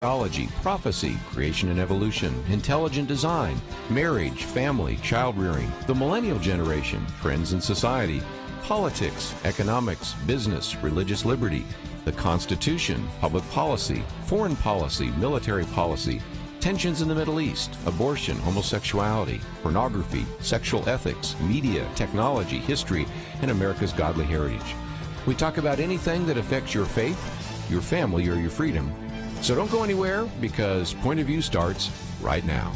Biology, prophecy, creation and evolution, intelligent design, marriage, family, child rearing, the millennial generation, trends in society, politics, economics, business, religious liberty, the Constitution, public policy, foreign policy, military policy, tensions in the Middle East, abortion, homosexuality, pornography, sexual ethics, media, technology, history, and America's godly heritage. We talk about anything that affects your faith, your family, or your freedom. So don't go anywhere, because Point of View starts right now.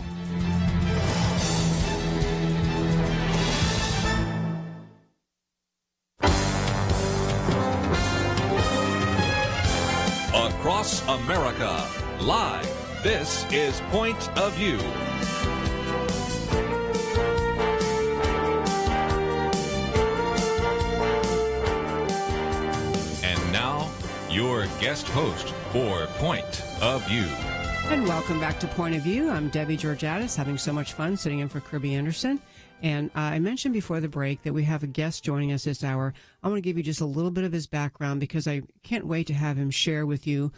Across America, live, this is Point of View. And now, your guest host for Point of View. And welcome back to Point of View. I'm Debbie Georgatos, having so much fun sitting in for Kirby Anderson. And I mentioned before the break that we have a guest joining us this hour. I want to give you just a little bit of his background because I can't wait to have him share with you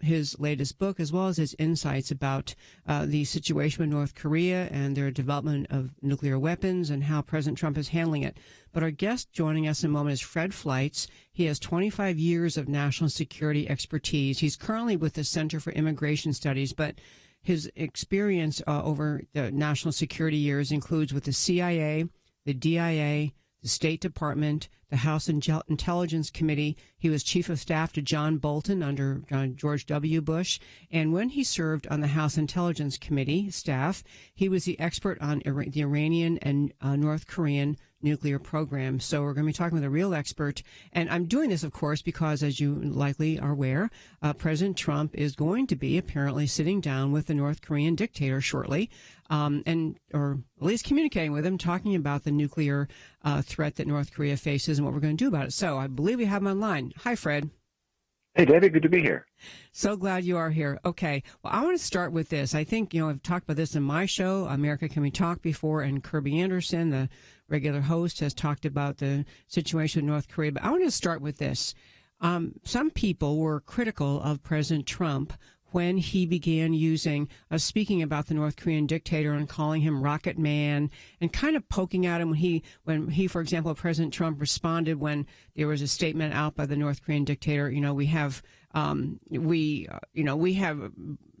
his latest book as well as his insights about the situation with North Korea and their development of nuclear weapons and how President Trump is handling it. But our guest joining us in a moment is Fred Fleitz. He has 25 years of national security expertise. He's currently with the Center for Immigration Studies, but his experience over the national security years includes with the CIA, the DIA, the State Department, the House Intelligence Committee. He was chief of staff to John Bolton under George W. Bush. And when he served on the House Intelligence Committee staff, he was the expert on the Iranian and North Korean nuclear program. So we're going to be talking with a real expert. And I'm doing this, of course, because, as you likely are aware, President Trump is going to be apparently sitting down with the North Korean dictator shortly, or at least communicating with him, talking about the nuclear threat that North Korea faces and what we're going to do about it. So I believe we have him online. Hi, Fred. Hey, Debbie, good to be here. So glad you are here. Okay. Well, I want to start with this. I think, I've talked about this in my show, America Can We Talk, before, and Kirby Anderson, the regular host, has talked about the situation in North Korea. But I want to start with this. Some people were critical of President Trump when he began speaking about the North Korean dictator and calling him Rocket Man and kind of poking at him when he, for example, President Trump responded when there was a statement out by the North Korean dictator, we have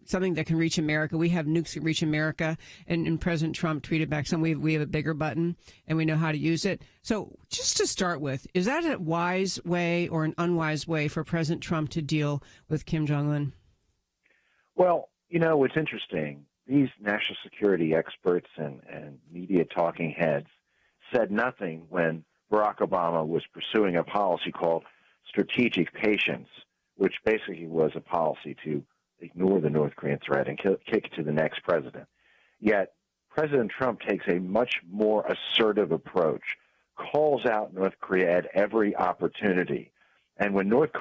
something that can reach America. We have nukes that reach America. And President Trump tweeted back, we have a bigger button and we know how to use it. So just to start with, is that a wise way or an unwise way for President Trump to deal with Kim Jong-un? Well, it's interesting. These national security experts and media talking heads said nothing when Barack Obama was pursuing a policy called strategic patience, which basically was a policy to ignore the North Korean threat and kick it to the next president. Yet President Trump takes a much more assertive approach, calls out North Korea at every opportunity. And when the North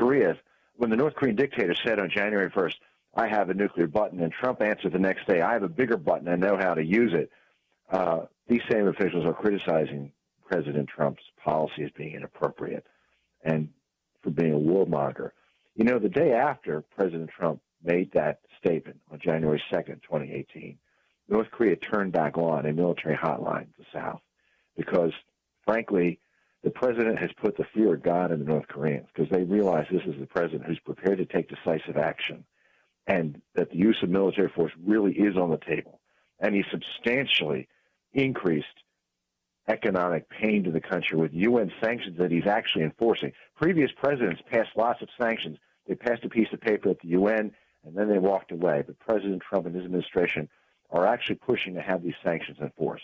Korean dictator said on January 1st, I have a nuclear button, and Trump answered the next day, I have a bigger button, I know how to use it. These same officials are criticizing President Trump's policy as being inappropriate and for being a warmonger. The day after President Trump made that statement on January 2nd, 2018, North Korea turned back on a military hotline to the South because, frankly, the president has put the fear of God in the North Koreans because they realize this is the president who's prepared to take decisive action and that the use of military force really is on the table. And he substantially increased economic pain to the country with UN sanctions that he's actually enforcing. Previous presidents passed lots of sanctions. They passed a piece of paper at the UN, and then they walked away. But President Trump and his administration are actually pushing to have these sanctions enforced.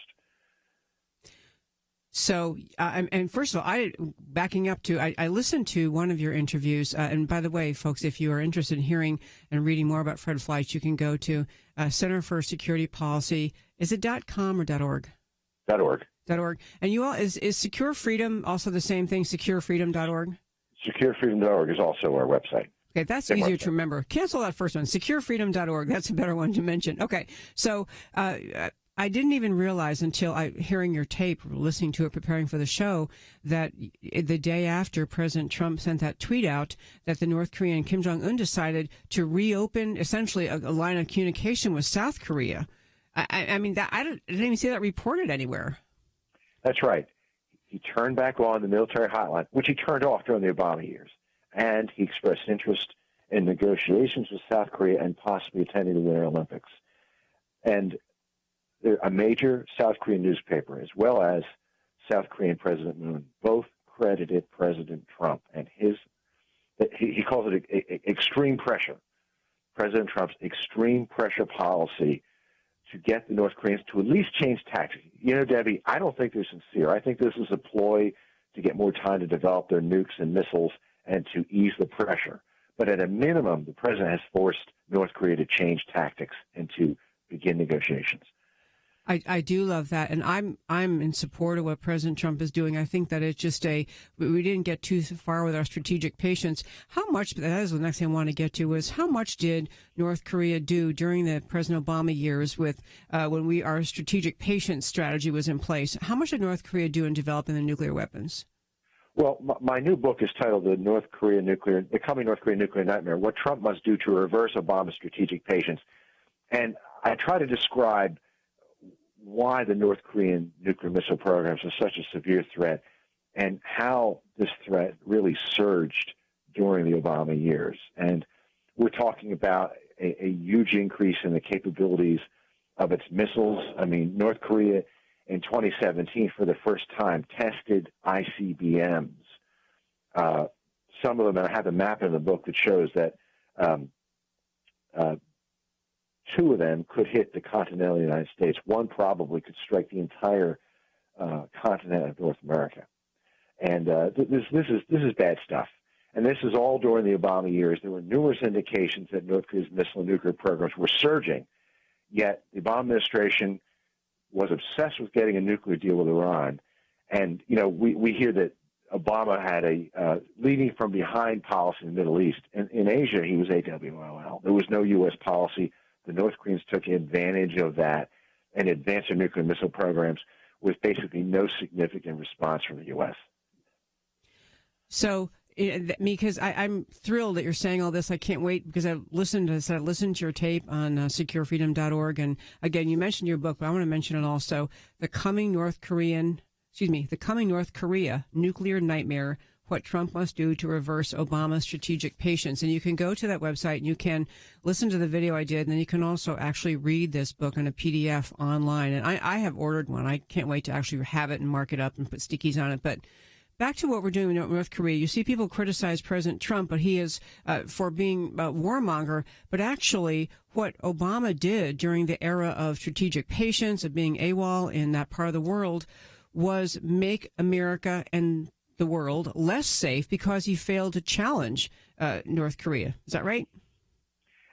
So, and first of all, I listened to one of your interviews. And by the way, folks, if you are interested in hearing and reading more about Fred Fleitz, you can go to Center for Security Policy. Is it .com or .org? .org. .org. And you all, is Secure Freedom also the same thing, securefreedom.org? Securefreedom.org is also our website. Okay, that's easier to remember. Cancel that first one, securefreedom.org. That's a better one to mention. Okay, so I didn't even realize until hearing your tape, listening to it, preparing for the show, that the day after President Trump sent that tweet out, that the North Korean Kim Jong-un decided to reopen essentially a line of communication with South Korea. I mean, I didn't even see that reported anywhere. That's right. He turned back on the military hotline, which he turned off during the Obama years, and he expressed interest in negotiations with South Korea and possibly attending the Winter Olympics. And a major South Korean newspaper, as well as South Korean President Moon, both credited President Trump and he calls it extreme pressure, President Trump's extreme pressure policy to get the North Koreans to at least change tactics. You know, Debbie, I don't think they're sincere. I think this is a ploy to get more time to develop their nukes and missiles and to ease the pressure. But at a minimum, the president has forced North Korea to change tactics and to begin negotiations. I do love that, and I'm in support of what President Trump is doing. I think that it's just we didn't get too far with our strategic patience. How much, that is the next thing I want to get to, is how much did North Korea do during the President Obama years with when our strategic patience strategy was in place? How much did North Korea do in developing the nuclear weapons? Well, my new book is titled The Coming North Korean Nuclear Nightmare, What Trump Must Do to Reverse Obama's Strategic Patience. And I try to describe why the North Korean nuclear missile programs are such a severe threat and how this threat really surged during the Obama years. And we're talking about a huge increase in the capabilities of its missiles. I mean, North Korea in 2017 for the first time tested ICBMs. Some of them, and I have a map in the book that shows that two of them could hit the continental United States. One probably could strike the entire continent of North America. And this is bad stuff. And this is all during the Obama years. There were numerous indications that North Korea's missile and nuclear programs were surging. Yet the Obama administration was obsessed with getting a nuclear deal with Iran. And, you know, we hear that Obama had a leading from behind policy in the Middle East. In Asia, he was AWOL. There was no U.S. policy. The North Koreans took advantage of that and advanced their nuclear missile programs with basically no significant response from the U.S. So, because I'm thrilled that you're saying all this. I can't wait because I've listened to your tape on securefreedom.org. And again, you mentioned your book, but I want to mention it also. The Coming North Korea Nuclear Nightmare, What Trump Must Do to Reverse Obama's Strategic Patience. And you can go to that website and you can listen to the video I did, and then you can also actually read this book in a PDF online. And I have ordered one. I can't wait to actually have it and mark it up and put stickies on it. But back to what we're doing in North Korea, you see people criticize President Trump, but he is for being a warmonger. But actually, what Obama did during the era of strategic patience, of being AWOL in that part of the world, was make America and the world less safe because he failed to challenge North Korea. Is that right?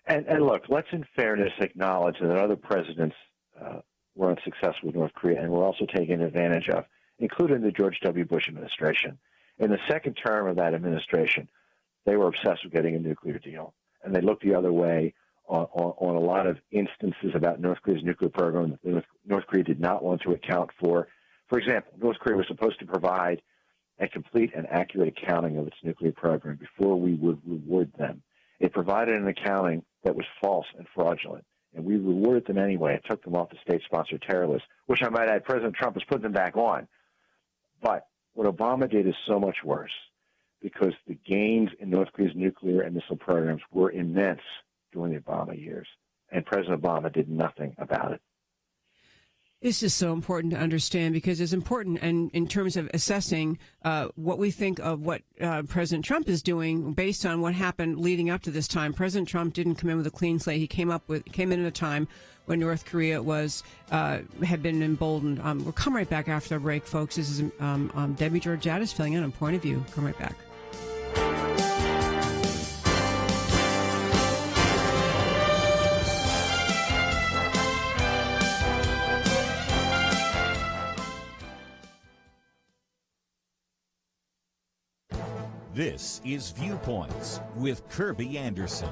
And look, let's in fairness acknowledge that other presidents were unsuccessful with North Korea and were also taken advantage of, including the George W. Bush administration. In the second term of that administration, they were obsessed with getting a nuclear deal, and they looked the other way on a lot of instances about North Korea's nuclear program that North Korea did not want to account for. For example, North Korea was supposed to provide a complete and accurate accounting of its nuclear program before we would reward them. It provided an accounting that was false and fraudulent, and we rewarded them anyway. It took them off the state-sponsored terror list, which I might add President Trump has put them back on. But what Obama did is so much worse because the gains in North Korea's nuclear and missile programs were immense during the Obama years, and President Obama did nothing about it. This is so important to understand because it's important in terms of assessing what we think of what President Trump is doing based on what happened leading up to this time. President Trump didn't come in with a clean slate. He came in at a time when North Korea had been emboldened. We'll come right back after the break, folks. This is Debbie Georgatos filling in on Point of View. Come right back. This is Viewpoints with Kirby Anderson.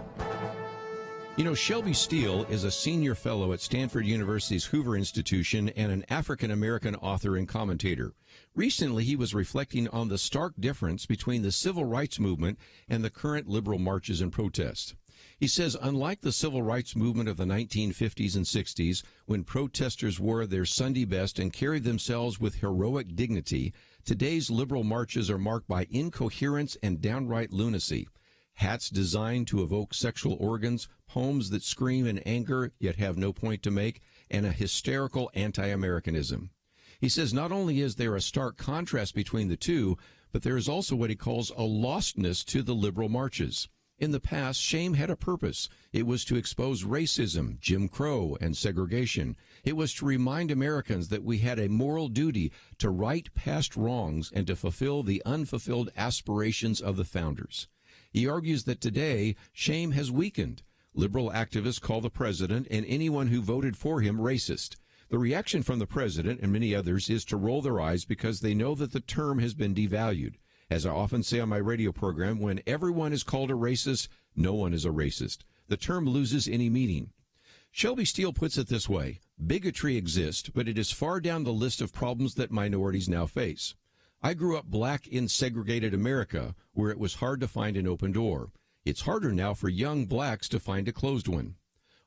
You know, Shelby Steele is a senior fellow at Stanford University's Hoover Institution and an African-American author and commentator. Recently, he was reflecting on the stark difference between the civil rights movement and the current liberal marches and protests. He says, unlike the civil rights movement of the 1950s and 60s, when protesters wore their Sunday best and carried themselves with heroic dignity, today's liberal marches are marked by incoherence and downright lunacy. Hats designed to evoke sexual organs, poems that scream in anger yet have no point to make, and a hysterical anti-Americanism. He says not only is there a stark contrast between the two, but there is also what he calls a lostness to the liberal marches. In the past, shame had a purpose. It was to expose racism, Jim Crow, and segregation. It was to remind Americans that we had a moral duty to right past wrongs and to fulfill the unfulfilled aspirations of the founders. He argues that today, shame has weakened. Liberal activists call the president and anyone who voted for him racist. The reaction from the president and many others is to roll their eyes because they know that the term has been devalued. As I often say on my radio program, when everyone is called a racist, no one is a racist. The term loses any meaning. Shelby Steele puts it this way: bigotry exists, but it is far down the list of problems that minorities now face. I grew up black in segregated America, where it was hard to find an open door. It's harder now for young blacks to find a closed one.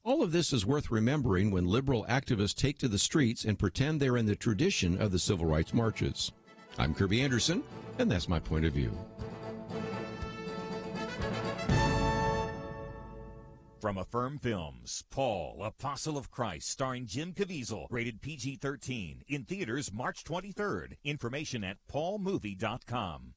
All of this is worth remembering when liberal activists take to the streets and pretend they're in the tradition of the civil rights marches. I'm Kirby Anderson, and that's my point of view. From Affirm Films, Paul, Apostle of Christ, starring Jim Caviezel, rated PG-13, in theaters March 23rd. Information at paulmovie.com.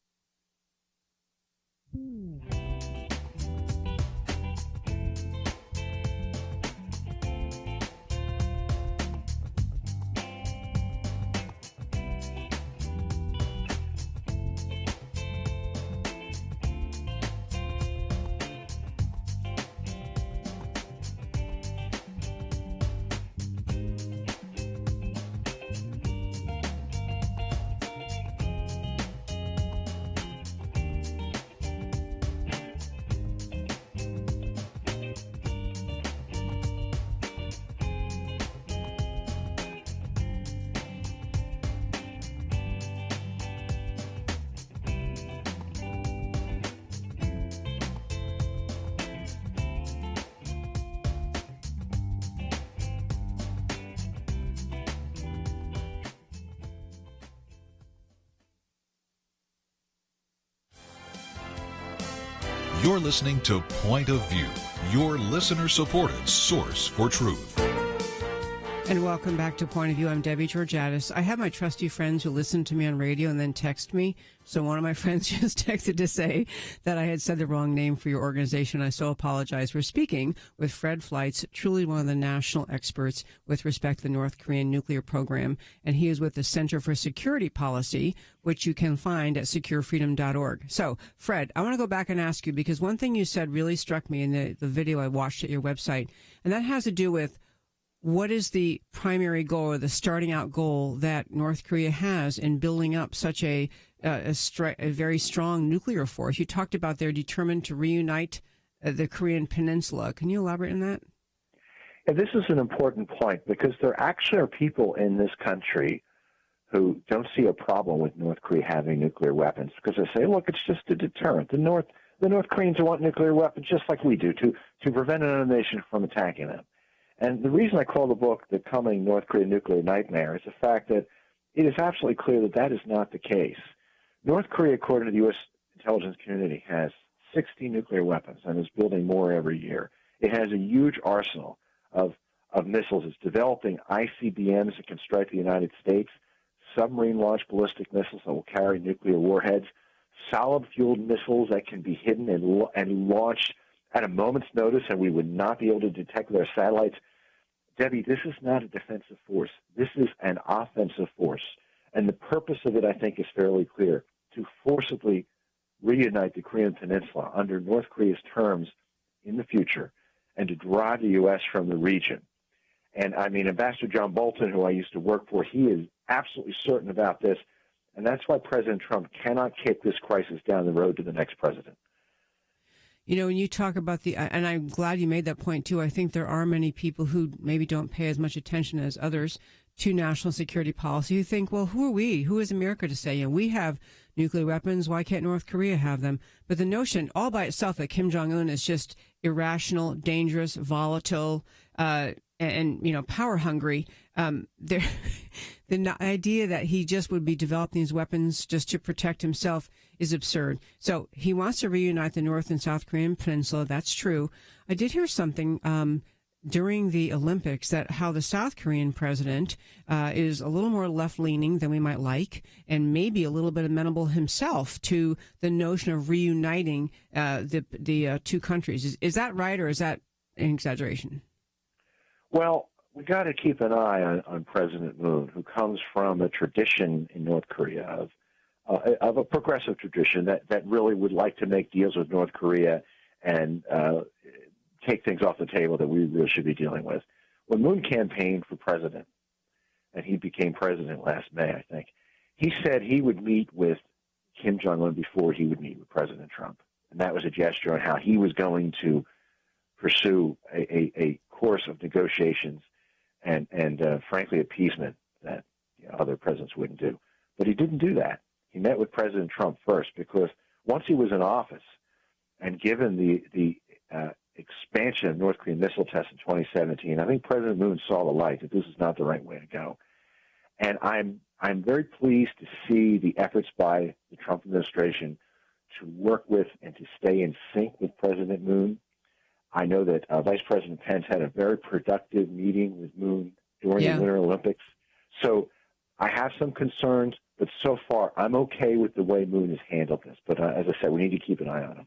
You're listening to Point of View, your listener-supported source for truth. And welcome back to Point of View. I'm Debbie Georgatos. I have my trusty friends who listen to me on radio and then text me. So one of my friends just texted to say that I had said the wrong name for your organization. I so apologize. We're speaking with Fred Fleitz, truly one of the national experts with respect to the North Korean nuclear program. And he is with the Center for Security Policy, which you can find at securefreedom.org. So, Fred, I want to go back and ask you, because one thing you said really struck me in the video I watched at your website, and that has to do with what is the primary goal or the starting out goal that North Korea has in building up such a very strong nuclear force? You talked about they're determined to reunite the Korean peninsula. Can you elaborate on that? Yeah, this is an important point because there actually are people in this country who don't see a problem with North Korea having nuclear weapons because they say, look, it's just a deterrent. The North Koreans want nuclear weapons just like we do to prevent another nation from attacking them. And the reason I call the book The Coming North Korean Nuclear Nightmare is the fact that it is absolutely clear that that is not the case. North Korea, according to the U.S. intelligence community, has 60 nuclear weapons and is building more every year. It has a huge arsenal of missiles. It's developing ICBMs that can strike the United States, submarine-launched ballistic missiles that will carry nuclear warheads, solid-fueled missiles that can be hidden and launched at a moment's notice, and we would not be able to detect their satellites. Debbie, this is not a defensive force. This is an offensive force. And the purpose of it, I think, is fairly clear, to forcibly reunite the Korean Peninsula under North Korea's terms in the future and to drive the U.S. from the region. And, I mean, Ambassador John Bolton, who I used to work for, he is absolutely certain about this, and that's why President Trump cannot kick this crisis down the road to the next president. You know, when you talk about and I'm glad you made that point too, I think there are many people who maybe don't pay as much attention as others to national security policy who think, well, who are we? Who is America to say, you know, we have nuclear weapons. Why can't North Korea have them? But the notion all by itself that Kim Jong-un is just irrational, dangerous, volatile, and you know, power hungry. The idea that he just would be developing these weapons just to protect himself is absurd. So he wants to reunite the North and South Korean peninsula. That's true. I did hear something during the Olympics that how the South Korean president is a little more left-leaning than we might like, and maybe a little bit amenable himself to the notion of reuniting the two countries. Is that right, or is that an exaggeration? Well, we got to keep an eye on President Moon, who comes from a tradition in North Korea of a progressive tradition that really would like to make deals with North Korea and take things off the table that we really should be dealing with. When Moon campaigned for president, and he became president last May, I think, he said he would meet with Kim Jong-un before he would meet with President Trump. And that was a gesture on how he was going to pursue a course of negotiations and frankly, appeasement that other presidents wouldn't do. But he didn't do that. He met with President Trump first because once he was in office and given the expansion of North Korean missile tests in 2017, I think President Moon saw the light that this is not the right way to go. And I'm very pleased to see the efforts by the Trump administration to work with and to stay in sync with President Moon. I know that Vice President Pence had a very productive meeting with Moon during the Winter Olympics. So I have some concerns, but so far I'm okay with the way Moon has handled this. But as I said, we need to keep an eye on him.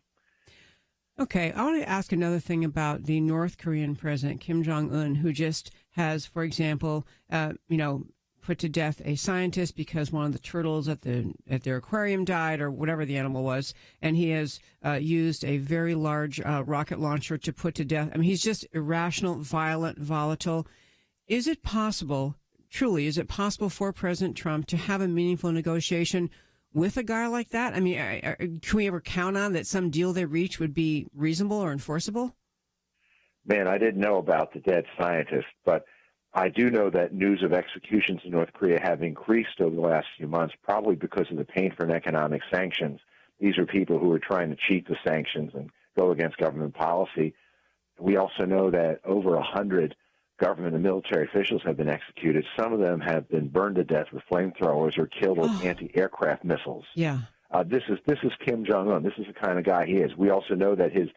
Okay, I want to ask another thing about the North Korean president, Kim Jong-un, who just has, for example, put to death a scientist because one of the turtles at their aquarium died or whatever the animal was, and he has used a very large rocket launcher to put to death. I mean, he's just irrational, violent, volatile. Is it possible for President Trump to have a meaningful negotiation with a guy like that? I mean, can we ever count on that some deal they reach would be reasonable or enforceable? Man, I didn't know about the dead scientist, but I do know that news of executions in North Korea have increased over the last few months, probably because of the pain for economic sanctions. These are people who are trying to cheat the sanctions and go against government policy. We also know that over 100 government and military officials have been executed. Some of them have been burned to death with flamethrowers or killed with anti-aircraft missiles. Yeah. This is Kim Jong-un. This is the kind of guy he is. We also know that his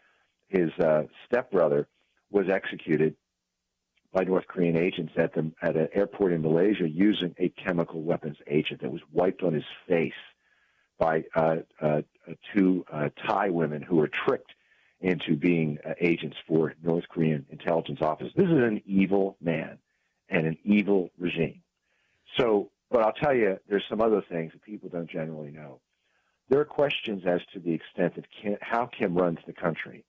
stepbrother was executed by North Korean agents at an airport in Malaysia using a chemical weapons agent that was wiped on his face by two Thai women who were tricked into being agents for North Korean intelligence office. This is an evil man and an evil regime. So, but I'll tell you, there's some other things that people don't generally know. There are questions as to the extent of how Kim runs the country.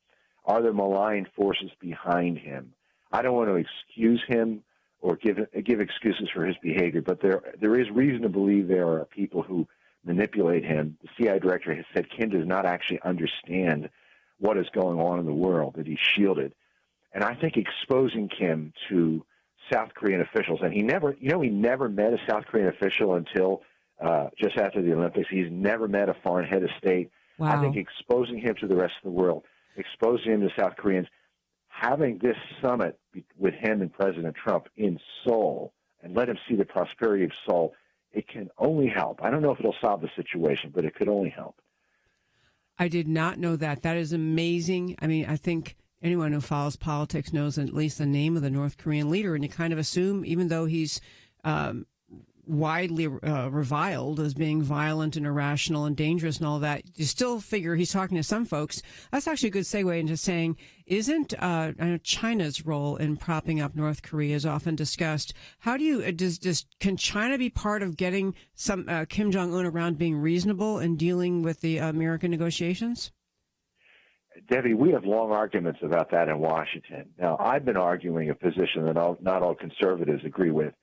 Are there malign forces behind him? I don't want to excuse him or give excuses for his behavior, but there is reason to believe there are people who manipulate him. The CIA director has said Kim does not actually understand what is going on in the world, that he's shielded. And I think exposing Kim to South Korean officials, and he never met a South Korean official until just after the Olympics. He's never met a foreign head of state. Wow. I think exposing him to the rest of the world, exposing him to South Koreans, having this summit with him and President Trump in Seoul and let him see the prosperity of Seoul, it can only help. I don't know if it'll solve the situation, but it could only help. I did not know that. That is amazing. I mean, I think anyone who follows politics knows at least the name of the North Korean leader, and you kind of assume, even though he's widely reviled as being violent and irrational and dangerous and all that, you still figure he's talking to some folks. That's actually a good segue into saying, isn't China's role in propping up North Korea is often discussed? How do you can China be part of getting some Kim Jong-un around being reasonable and dealing with the American negotiations? Debbie, we have long arguments about that in Washington. Now, I've been arguing a position that not all conservatives agree with,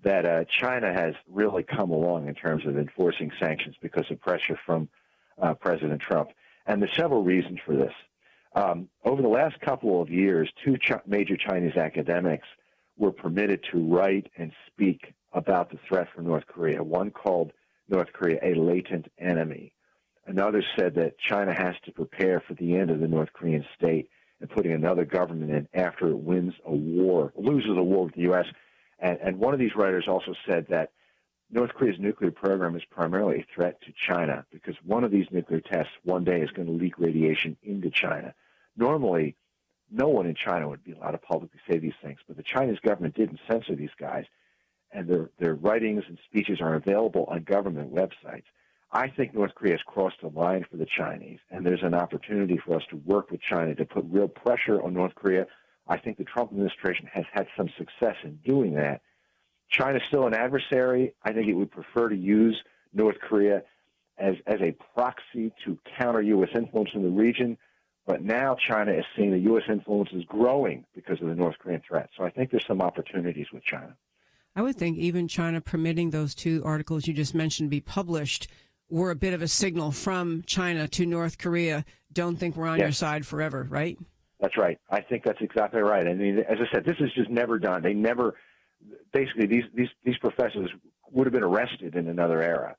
that China has really come along in terms of enforcing sanctions because of pressure from President Trump. And there's several reasons for this. Over the last couple of years, two major Chinese academics were permitted to write and speak about the threat from North Korea. One called North Korea a latent enemy. Another said that China has to prepare for the end of the North Korean state and putting another government in after it loses a war with the U.S. And one of these writers also said that North Korea's nuclear program is primarily a threat to China because one of these nuclear tests one day is going to leak radiation into China. Normally, no one in China would be allowed to publicly say these things, but the Chinese government didn't censor these guys, and their writings and speeches are available on government websites. I think North Korea has crossed a line for the Chinese, and there's an opportunity for us to work with China to put real pressure on North Korea. I think the Trump administration has had some success in doing that. China's still an adversary. I think it would prefer to use North Korea as a proxy to counter U.S. influence in the region. But now China is seeing the U.S. influence is growing because of the North Korean threat. So I think there's some opportunities with China. I would think even China permitting those two articles you just mentioned be published were a bit of a signal from China to North Korea. Don't think we're on your side forever, right? That's right. I think that's exactly right. I mean, as I said, this is just never done. They never, basically, these professors would have been arrested in another era.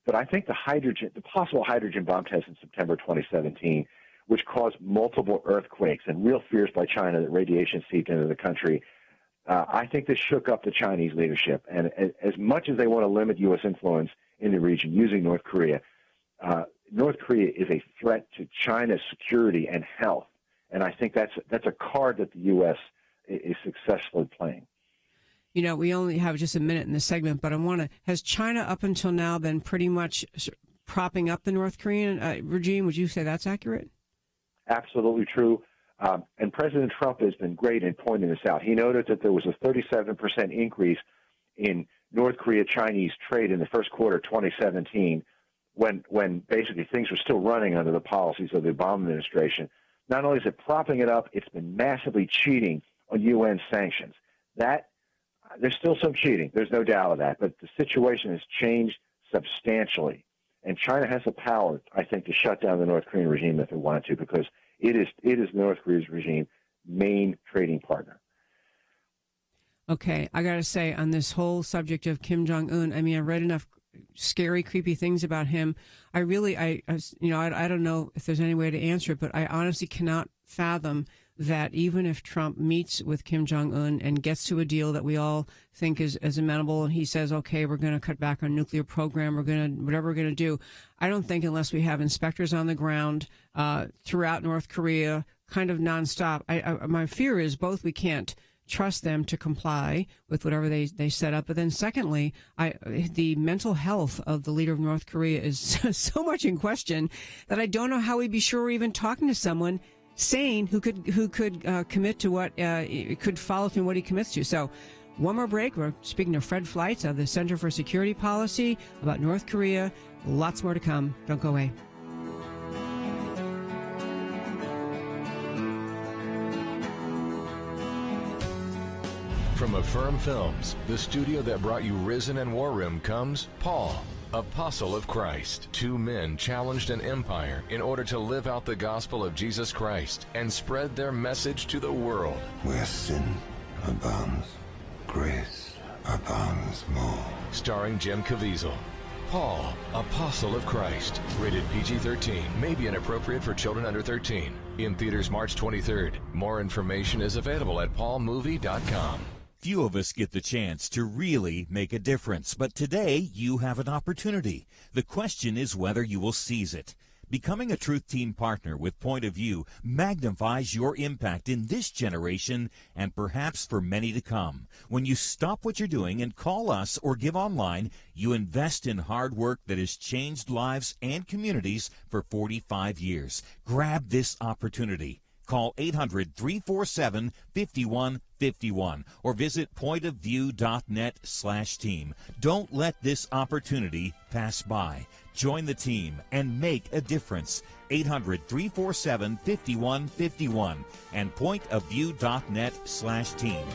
But I think the possible hydrogen bomb test in September 2017, which caused multiple earthquakes and real fears by China that radiation seeped into the country, I think this shook up the Chinese leadership. And as much as they want to limit U.S. influence in the region using North Korea, North Korea is a threat to China's security and health. And I think that's a card that the U.S. is successfully playing. You know, we only have just a minute in this segment, but has China up until now been pretty much propping up the North Korean regime? Would you say that's accurate? Absolutely true. And President Trump has been great in pointing this out. He noted that there was a 37% increase in North Korea-Chinese trade in the first quarter of 2017 when basically things were still running under the policies of the Obama administration. Not only is it propping it up, it's been massively cheating on UN sanctions. There's still some cheating. There's no doubt of that. But the situation has changed substantially. And China has the power, I think, to shut down the North Korean regime if it wanted to, because it is North Korea's regime main trading partner. Okay, I got to say, on this whole subject of Kim Jong-un, I mean, I read enough scary, creepy things about him. I don't know if there's any way to answer it, but I honestly cannot fathom that even if Trump meets with Kim Jong-un and gets to a deal that we all think is amenable, and he says, okay, we're going to cut back on nuclear program, whatever we're going to do, I don't think unless we have inspectors on the ground throughout North Korea, kind of nonstop. My fear is both we can't trust them to comply with whatever they set up. But then secondly, the mental health of the leader of North Korea is so much in question that I don't know how we'd be sure we're even talking to someone sane who could commit to what could follow through what he commits to. So one more break. We're speaking to Fred Fleitz of the Center for Security Policy about North Korea. Lots more to come. Don't go away. From Affirm Films, the studio that brought you Risen and War Room, comes Paul, Apostle of Christ. Two men challenged an empire in order to live out the gospel of Jesus Christ and spread their message to the world. Where sin abounds, grace abounds more. Starring Jim Caviezel. Paul, Apostle of Christ. Rated PG-13. May be inappropriate for children under 13. In theaters March 23rd. More information is available at paulmovie.com. Few of us get the chance to really make a difference, but today you have an opportunity. The question is whether you will seize it. Becoming a Truth Team partner with Point of View magnifies your impact in this generation and perhaps for many to come. When you stop what you're doing and call us or give online, you invest in hard work that has changed lives and communities for 45 years. Grab this opportunity. Call 800-347-5151 or visit pointofview.net/team. Don't let this opportunity pass by. Join the team and make a difference. 800-347-5151 and pointofview.net/team.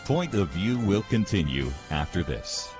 Point of View will continue after this.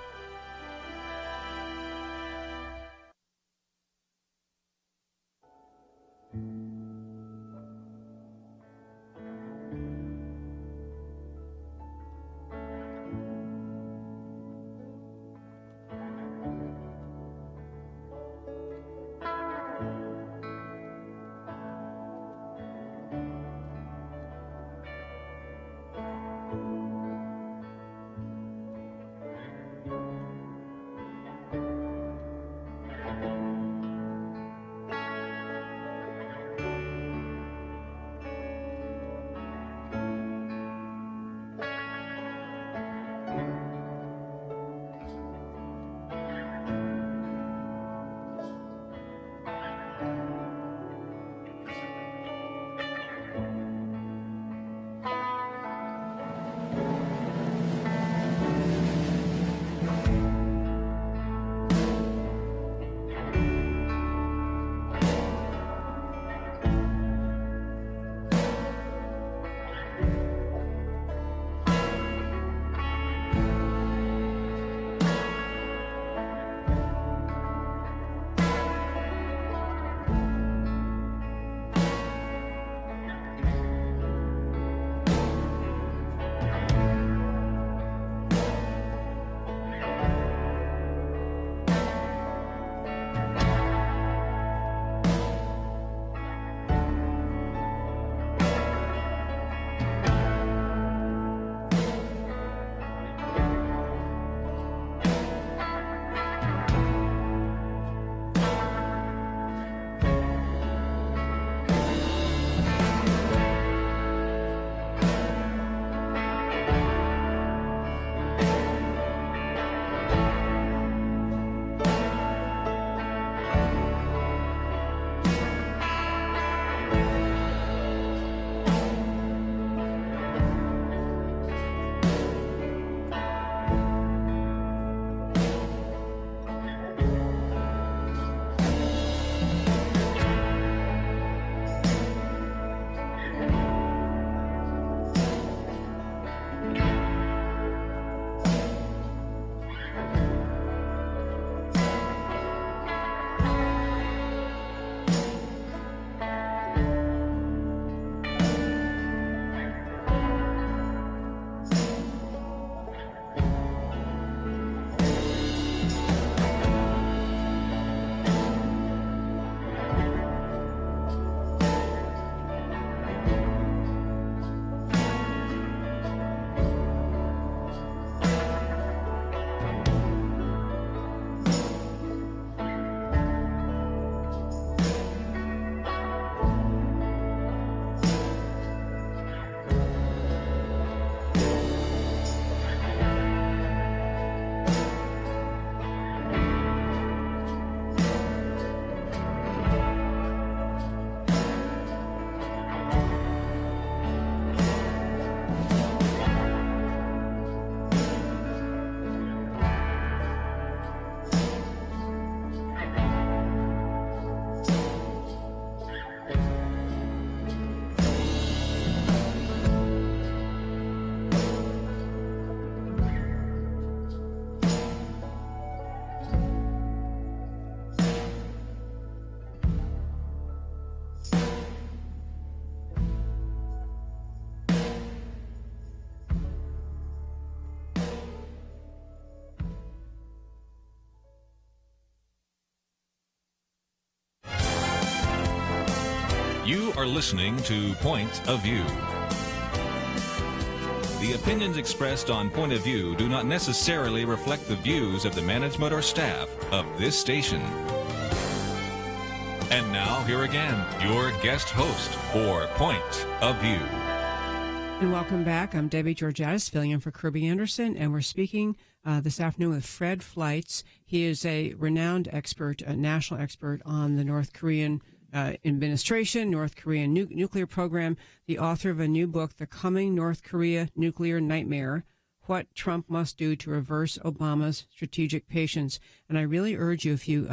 You are listening to Point of View. The opinions expressed on Point of View do not necessarily reflect the views of the management or staff of this station. And now, here again, your guest host for Point of View. And welcome back. I'm Debbie Georgatos, filling in for Kirby Anderson, and we're speaking this afternoon with Fred Fleitz. He is a renowned expert, a national expert on the North Korean administration, North Korean nuclear program, the author of a new book, The Coming North Korea Nuclear Nightmare, What Trump Must Do to Reverse Obama's Strategic Patience. And I really urge you, if you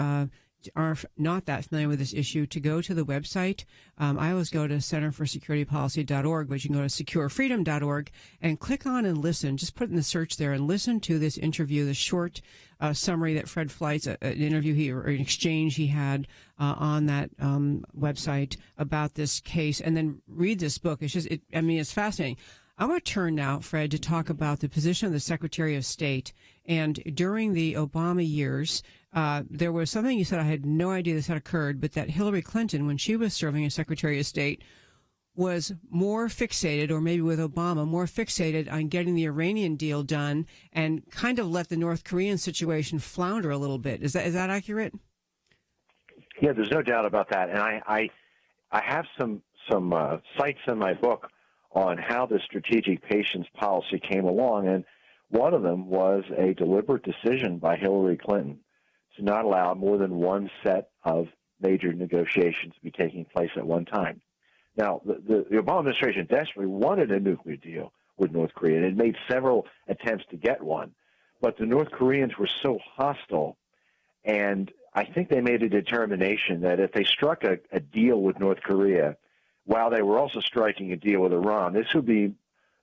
are not that familiar with this issue, to go to the website. I always go to centerforsecuritypolicy.org, but you can go to securefreedom.org and click on and listen. Just put in the search there and listen to this interview, the short summary that Fred Fleitz, an interview or an exchange he had on that website about this case, and then read this book. It's just, it's fascinating. I want to turn now, Fred, to talk about the position of the Secretary of State. And during the Obama years, there was something you said, I had no idea this had occurred, but that Hillary Clinton, when she was serving as Secretary of State, was more fixated, or maybe with Obama, more fixated on getting the Iranian deal done and kind of let the North Korean situation flounder a little bit. Is that accurate? Yeah, there's no doubt about that. And I have some sites in my book on how the strategic patience policy came along, and one of them was a deliberate decision by Hillary Clinton to not allow more than one set of major negotiations to be taking place at one time. Now, the Obama administration desperately wanted a nuclear deal with North Korea, and it made several attempts to get one, but the North Koreans were so hostile, and I think they made a determination that if they struck a deal with North Korea, while they were also striking a deal with Iran, this would be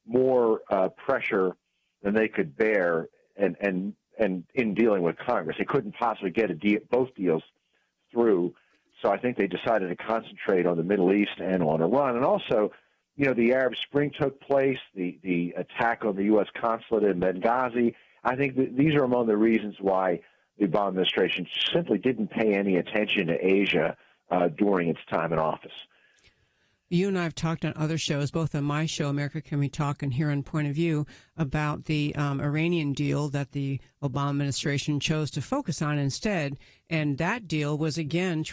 more pressure than they could bear, and in dealing with Congress. They couldn't possibly get both deals through, so I think they decided to concentrate on the Middle East and on Iran. And also, the Arab Spring took place, the attack on the U.S. consulate in Benghazi. I think these are among the reasons why the Obama administration simply didn't pay any attention to Asia during its time in office. You and I have talked on other shows, both on my show, America Can We Talk, and here on Point of View, about the Iranian deal that the Obama administration chose to focus on instead. And that deal was, again,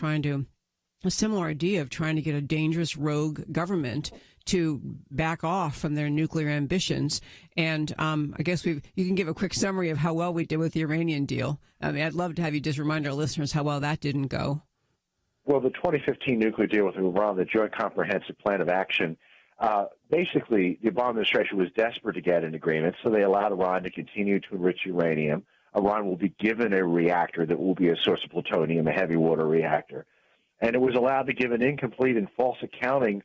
a similar idea of trying to get a dangerous rogue government to back off from their nuclear ambitions. And I guess you can give a quick summary of how well we did with the Iranian deal. I'd love to have you just remind our listeners how well that didn't go. Well, the 2015 nuclear deal with Iran, the Joint Comprehensive Plan of Action, basically the Obama administration was desperate to get an agreement, so they allowed Iran to continue to enrich uranium. Iran will be given a reactor that will be a source of plutonium, a heavy water reactor. And it was allowed to give an incomplete and false accounting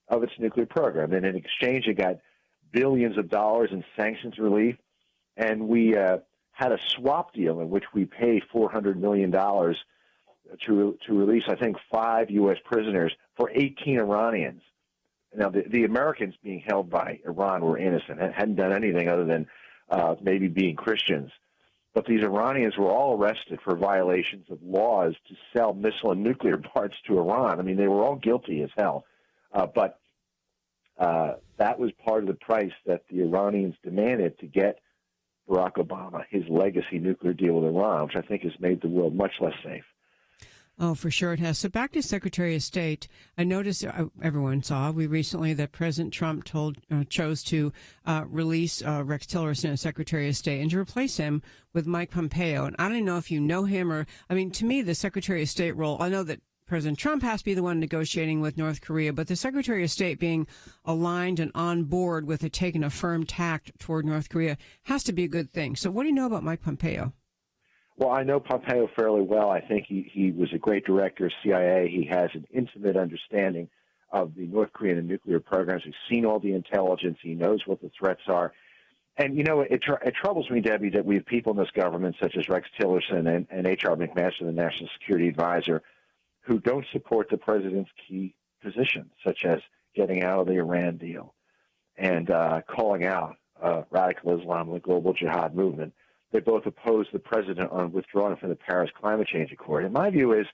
of its nuclear program. And in exchange, it got billions of dollars in sanctions relief. And we had a swap deal in which we paid $400 million to release, I think, 5 U.S. prisoners for 18 Iranians. Now, the Americans being held by Iran were innocent and hadn't done anything other than maybe being Christians. But these Iranians were all arrested for violations of laws to sell missile and nuclear parts to Iran. I mean, they were all guilty as hell. But that was part of the price that the Iranians demanded to get Barack Obama his legacy nuclear deal with Iran, which I think has made the world much less safe. Oh, for sure it has. So back to Secretary of State, I noticed everyone saw recently that President Trump chose to release Rex Tillerson as Secretary of State and to replace him with Mike Pompeo. And I don't know if you know him to me, the Secretary of State role, I know that President Trump has to be the one negotiating with North Korea, but the Secretary of State being aligned and on board with taking a firm tact toward North Korea has to be a good thing. So what do you know about Mike Pompeo? Well, I know Pompeo fairly well. I think he was a great director of CIA. He has an intimate understanding of the North Korean and nuclear programs. He's seen all the intelligence. He knows what the threats are. And, it troubles me, Debbie, that we have people in this government, such as Rex Tillerson and H.R. McMaster, the National Security Advisor, who don't support the president's key positions, such as getting out of the Iran deal and calling out radical Islam and the global jihad movement. They both oppose the president on withdrawing from the Paris Climate Change Accord. And my view is,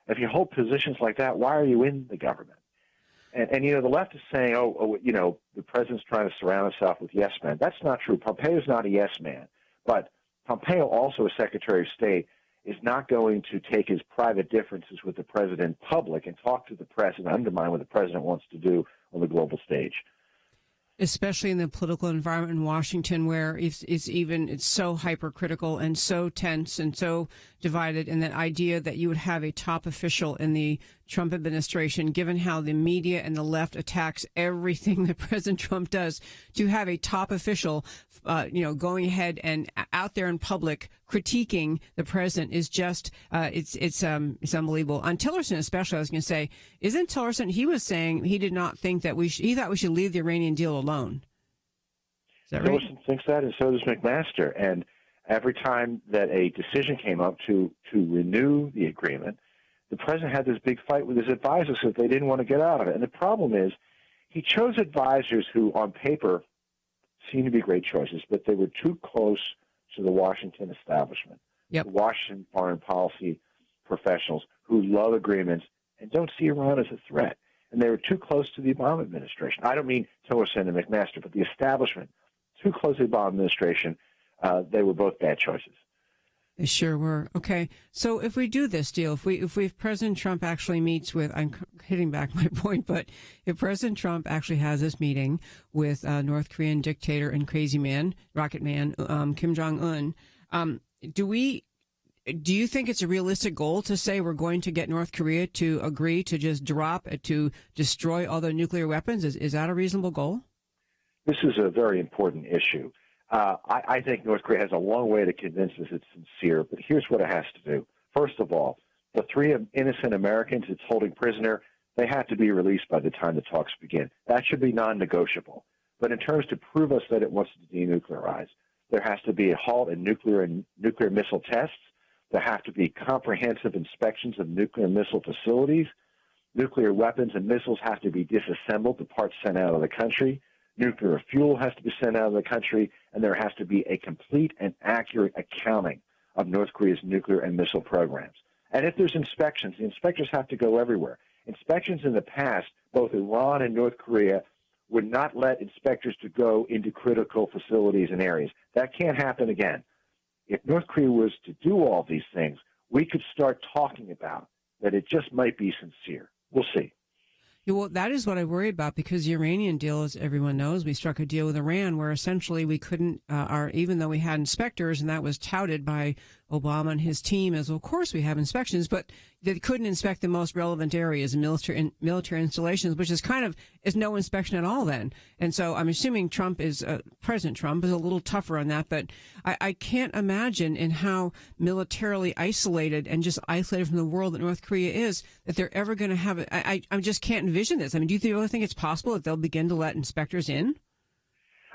if you hold positions like that, why are you in the government? And the left is saying, the president's trying to surround himself with yes men. That's not true. Pompeo's not a yes man. But Pompeo, also a Secretary of State, is not going to take his private differences with the president in public and talk to the press and undermine what the president wants to do on the global stage. Especially in the political environment in Washington, where it's so hypercritical and so tense and so divided, and that idea that you would have a top official in the Trump administration, given how the media and the left attacks everything that President Trump does, to have a top official, going ahead and out there in public critiquing the president is just, it's unbelievable. On Tillerson especially, I was going to say, isn't Tillerson, he was saying he did not think that he thought we should leave the Iranian deal alone. Is that right? Tillerson thinks that, and so does McMaster. And every time that a decision came up to renew the agreement, the president had this big fight with his advisors that they didn't want to get out of it. And the problem is he chose advisors who, on paper, seemed to be great choices, but they were too close to the Washington establishment, yep. The Washington foreign policy professionals who love agreements and don't see Iran as a threat. And they were too close to the Obama administration. I don't mean Tillerson and McMaster, but the establishment, too close to the Obama administration. They were both bad choices. They sure were. Okay, so if we do this deal, if President Trump actually meets with, I'm hitting back my point, but if President Trump actually has this meeting with North Korean dictator and crazy man, rocket man, Kim Jong-un, do you think it's a realistic goal to say we're going to get North Korea to agree to just drop, to destroy all their nuclear weapons? Is that a reasonable goal? This is a very important issue. I think North Korea has a long way to convince us it's sincere, but here's what it has to do. First of all, the 3 innocent Americans it's holding prisoner, they have to be released by the time the talks begin. That should be non-negotiable. But in terms to prove us that it wants to denuclearize, there has to be a halt in nuclear missile tests. There have to be comprehensive inspections of nuclear missile facilities. Nuclear weapons and missiles have to be disassembled, the parts sent out of the country. Nuclear fuel has to be sent out of the country, and there has to be a complete and accurate accounting of North Korea's nuclear and missile programs. And if there's inspections, the inspectors have to go everywhere. Inspections in the past, both Iran and North Korea, would not let inspectors to go into critical facilities and areas. That can't happen again. If North Korea was to do all these things, we could start talking about that it just might be sincere. We'll see. Yeah, well, that is what I worry about, because the Iranian deal, as everyone knows, we struck a deal with Iran where essentially we couldn't, even though we had inspectors, and that was touted by Obama and his team as, well, of course we have inspections, but they couldn't inspect the most relevant areas and military installations, which is no inspection at all then. And so I'm assuming President Trump is a little tougher on that, but I can't imagine in how militarily isolated and just isolated from the world that North Korea is, that they're ever going to have it. I just can't envision this. I mean, do you really think it's possible that they'll begin to let inspectors in?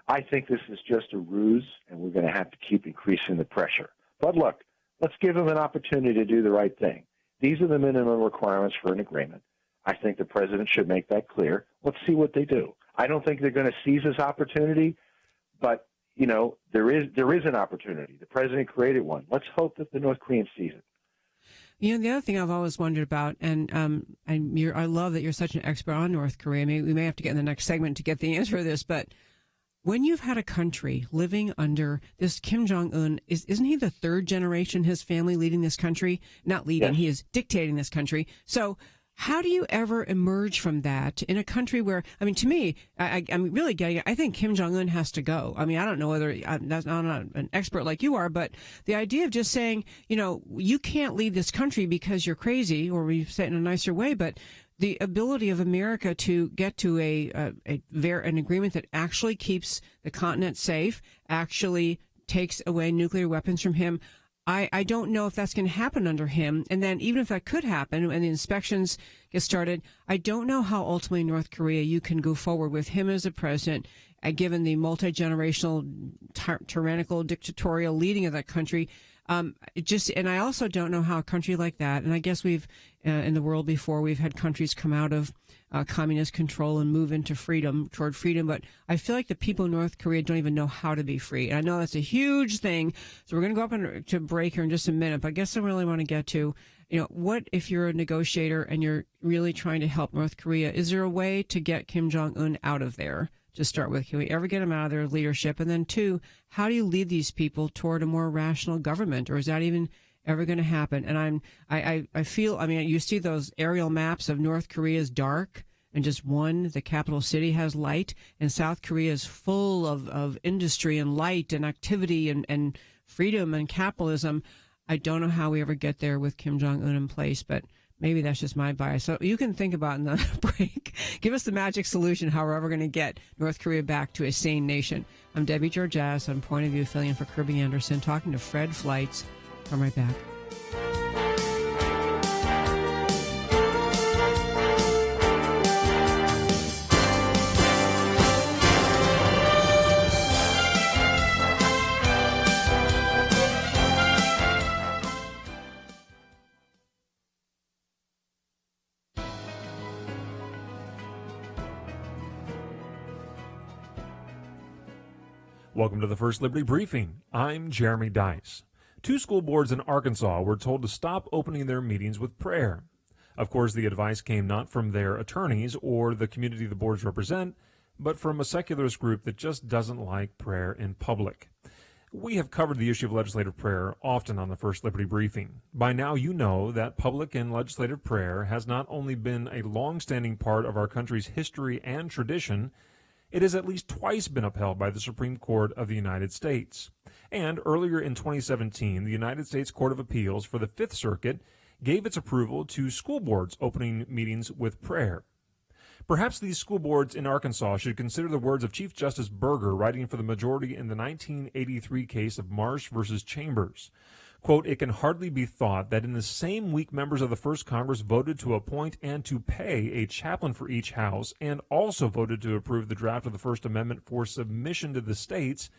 I think this is just a ruse, and we're going to have to keep increasing the pressure. But look, let's give them an opportunity to do the right thing. These are the minimum requirements for an agreement. I think the president should make that clear. Let's see what they do. I don't think they're going to seize this opportunity, but, there is an opportunity. The president created one. Let's hope that the North Koreans seize it. The other thing I've always wondered about, and I love that you're such an expert on North Korea. We may have to get in the next segment to get the answer to this, but when you've had a country living under this Kim Jong-un, isn't he the third generation, his family leading this country? Not leading, yes. He is dictating this country. So how do you ever emerge from that in a country where, to me, I'm really getting it. I think Kim Jong-un has to go. I don't know whether, I'm not an expert like you are, but the idea of just saying, you can't lead this country because you're crazy, or we say it in a nicer way, but the ability of America to get to an agreement that actually keeps the continent safe, actually takes away nuclear weapons from him, I don't know if that's going to happen under him. And then even if that could happen and the inspections get started, I don't know how ultimately North Korea you can go forward with him as a president, given the multi-generational, tyrannical, dictatorial leading of that country. And I also don't know how a country like that, and I guess we've, in the world before, we've had countries come out of communist control and move into toward freedom, but I feel like the people in North Korea don't even know how to be free. And I know that's a huge thing, so we're going to go up to break here in just a minute, but I guess I really want to get to, what if you're a negotiator and you're really trying to help North Korea? Is there a way to get Kim Jong-un out of there to start with? Can we ever get him out of their leadership? And then two, how do you lead these people toward a more rational government? Or is that even ever going to happen? And I feel, you see those aerial maps of North Korea is dark and just the capital city has light, and South Korea is full of industry and light and activity and freedom and capitalism. I don't know how we ever get there with Kim Jong-un in place, but maybe that's just my bias. So you can think about in the break. Give us the magic solution how we're ever going to get North Korea back to a sane nation. I'm Debbie Georgatos on Point of View, filling in for Kirby Anderson, talking to Fred Fleitz. I'm right back. Welcome to the First Liberty Briefing. I'm Jeremy Dice. 2 school boards in Arkansas were told to stop opening their meetings with prayer. Of course, the advice came not from their attorneys or the community the boards represent, but from a secularist group that just doesn't like prayer in public. We have covered the issue of legislative prayer often on the First Liberty Briefing. By now you know that public and legislative prayer has not only been a long-standing part of our country's history and tradition, it has at least twice been upheld by the Supreme Court of the United States. And earlier in 2017, the United States Court of Appeals for the Fifth Circuit gave its approval to school boards opening meetings with prayer. Perhaps these school boards in Arkansas should consider the words of Chief Justice Berger writing for the majority in the 1983 case of Marsh versus Chambers. Quote, "It can hardly be thought that in the same week members of the First Congress voted to appoint and to pay a chaplain for each house and also voted to approve the draft of the First Amendment for submission to the states,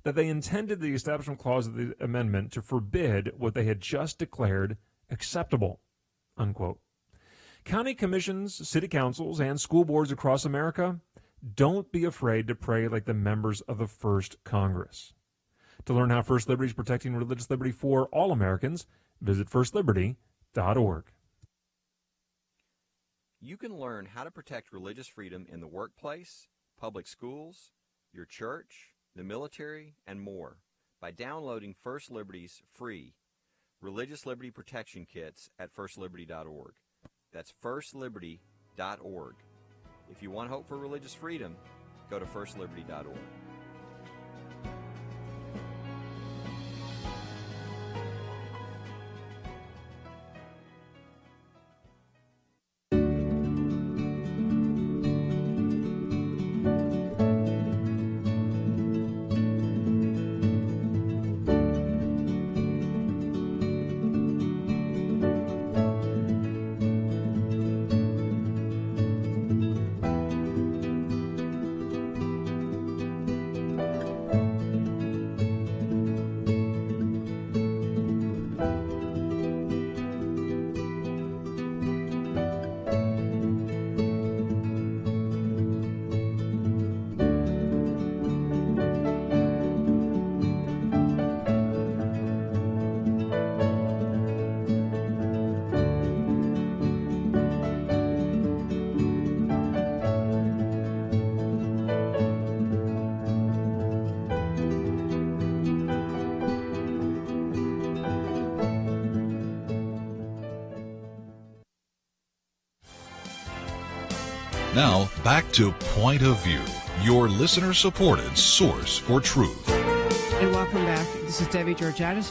that they intended the Establishment Clause of the amendment to forbid what they had just declared acceptable." Unquote. County commissions, city councils, and school boards across America, don't be afraid to pray like the members of the First Congress. To learn how First Liberty is protecting religious liberty for all Americans, visit firstliberty.org. You can learn how to protect religious freedom in the workplace, public schools, your church, the military, and more by downloading First Liberty's free Religious Liberty Protection Kits at firstliberty.org. That's firstliberty.org. If you want hope for religious freedom, go to firstliberty.org. Now, back to Point of View, your listener-supported source for truth. And welcome back. This is Debbie Georgatos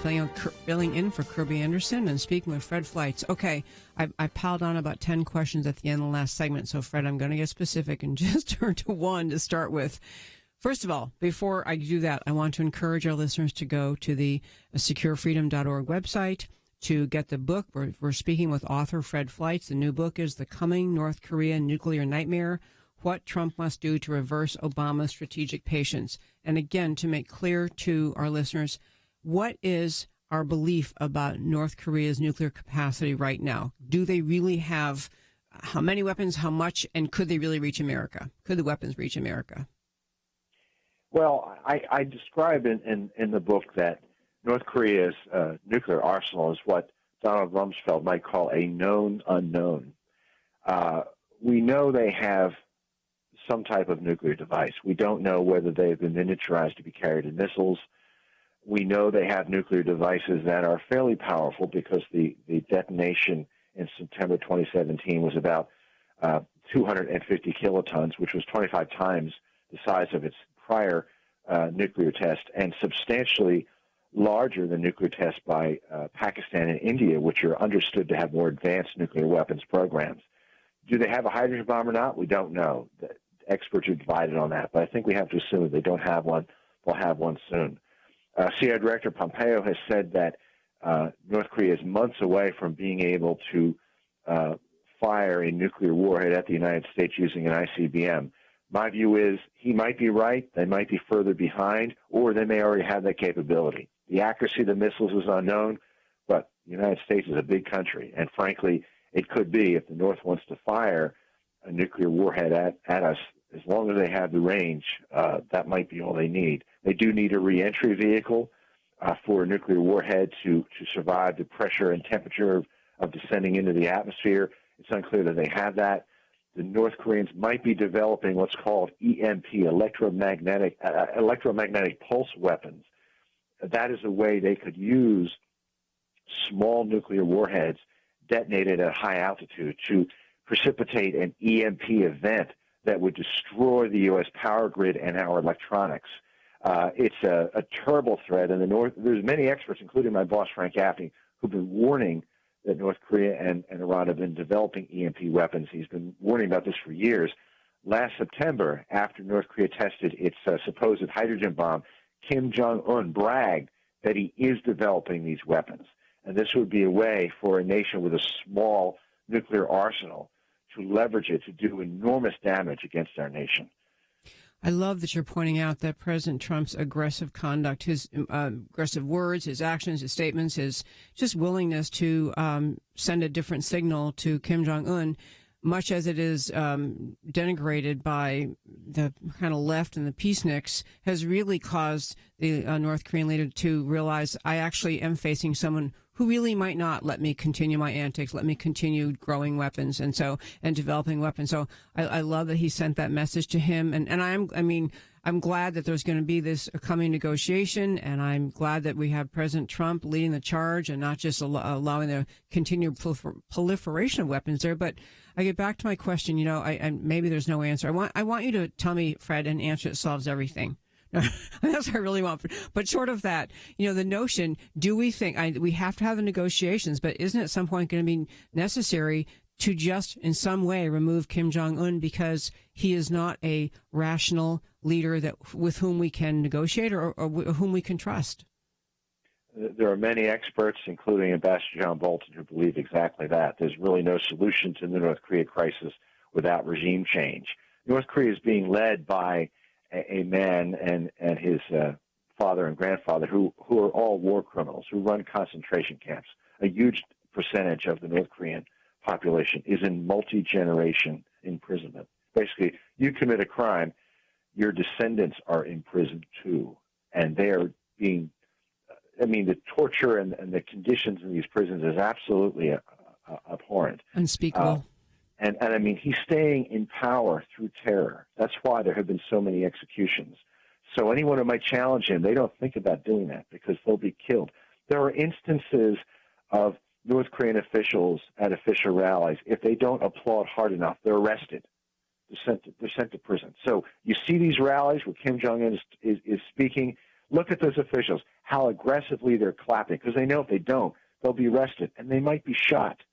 filling in for Kirby Anderson and speaking with Fred Fleitz. Okay, I piled on about 10 questions at the end of the last segment, so Fred, I'm going to get specific and just turn to one to start with. First of all, before I do that, I want to encourage our listeners to go to the securefreedom.org website to get the book. We're speaking with author Fred Fleitz. The new book is The Coming North Korea Nuclear Nightmare, What Trump Must Do to Reverse Obama's Strategic Patience. And again, to make clear to our listeners, what is our belief about North Korea's nuclear capacity right now? Do they really have how many weapons, how much, and could they really reach America? Could the weapons reach America? Well, I describe in the book that North Korea's nuclear arsenal is what Donald Rumsfeld might call a known unknown. We know they have some type of nuclear device. We don't know whether they've been miniaturized to be carried in missiles. We know they have nuclear devices that are fairly powerful because the detonation in September 2017 was about 250 kilotons, which was 25 times the size of its prior nuclear test, and substantially larger than nuclear tests by Pakistan and India, which are understood to have more advanced nuclear weapons programs. Do they have a hydrogen bomb or not? We don't know. The experts are divided on that, but I think we have to assume that they don't have one. They'll have one soon. CIA Director Pompeo has said that North Korea is months away from being able to fire a nuclear warhead at the United States using an ICBM. My view is he might be right, they might be further behind, or they may already have that capability. The accuracy of the missiles is unknown, but the United States is a big country, and frankly, it could be, if the North wants to fire a nuclear warhead at us, as long as they have the range, that might be all they need. They do need a reentry vehicle for a nuclear warhead to survive the pressure and temperature of descending into the atmosphere. It's unclear that they have that. The North Koreans might be developing what's called EMP, electromagnetic pulse weapons. That is a way they could use small nuclear warheads detonated at high altitude to precipitate an EMP event that would destroy the U.S. power grid and our electronics. It's a terrible threat, and there's many experts, including my boss, Frank Gaffney, who've been warning that North Korea and Iran have been developing EMP weapons. He's been warning about this for years. Last September, after North Korea tested its supposed hydrogen bomb, Kim Jong-un bragged that he is developing these weapons. And this would be a way for a nation with a small nuclear arsenal to leverage it to do enormous damage against our nation. I love that you're pointing out that President Trump's aggressive conduct, his aggressive words, his actions, his statements, his just willingness to send a different signal to Kim Jong-un, much as it is denigrated by the kind of left and the peaceniks, has really caused the North Korean leader to realize, I actually am facing someone who really might not let me continue my antics, let me continue growing weapons and developing weapons. So I love that he sent that message to him. And I'm glad that there's going to be this coming negotiation, and I'm glad that we have President Trump leading the charge and not just allowing the continued proliferation of weapons there. But I get back to my question, maybe there's no answer. I want you to tell me, Fred, an answer that solves everything. That's what I really want. But short of that, the notion, do we think we have to have the negotiations, but isn't it at some point going to be necessary to just in some way remove Kim Jong-un because he is not a rational leader with whom we can negotiate or whom we can trust? There are many experts, including Ambassador John Bolton, who believe exactly that. There's really no solution to the North Korea crisis without regime change. North Korea is being led by a man and his father and grandfather who are all war criminals, who run concentration camps. A huge percentage of the North Korean population is in multi-generation imprisonment. Basically, you commit a crime, your descendants are in prison too, and they are being, the torture and the conditions in these prisons is absolutely abhorrent. Unspeakable. And he's staying in power through terror. That's why there have been so many executions. So anyone who might challenge him, they don't think about doing that because they'll be killed. There are instances of North Korean officials at official rallies. If they don't applaud hard enough, they're arrested. They're sent to prison. So you see these rallies where Kim Jong-un is speaking. Look at those officials, how aggressively they're clapping, because they know if they don't, they'll be arrested, and they might be shot.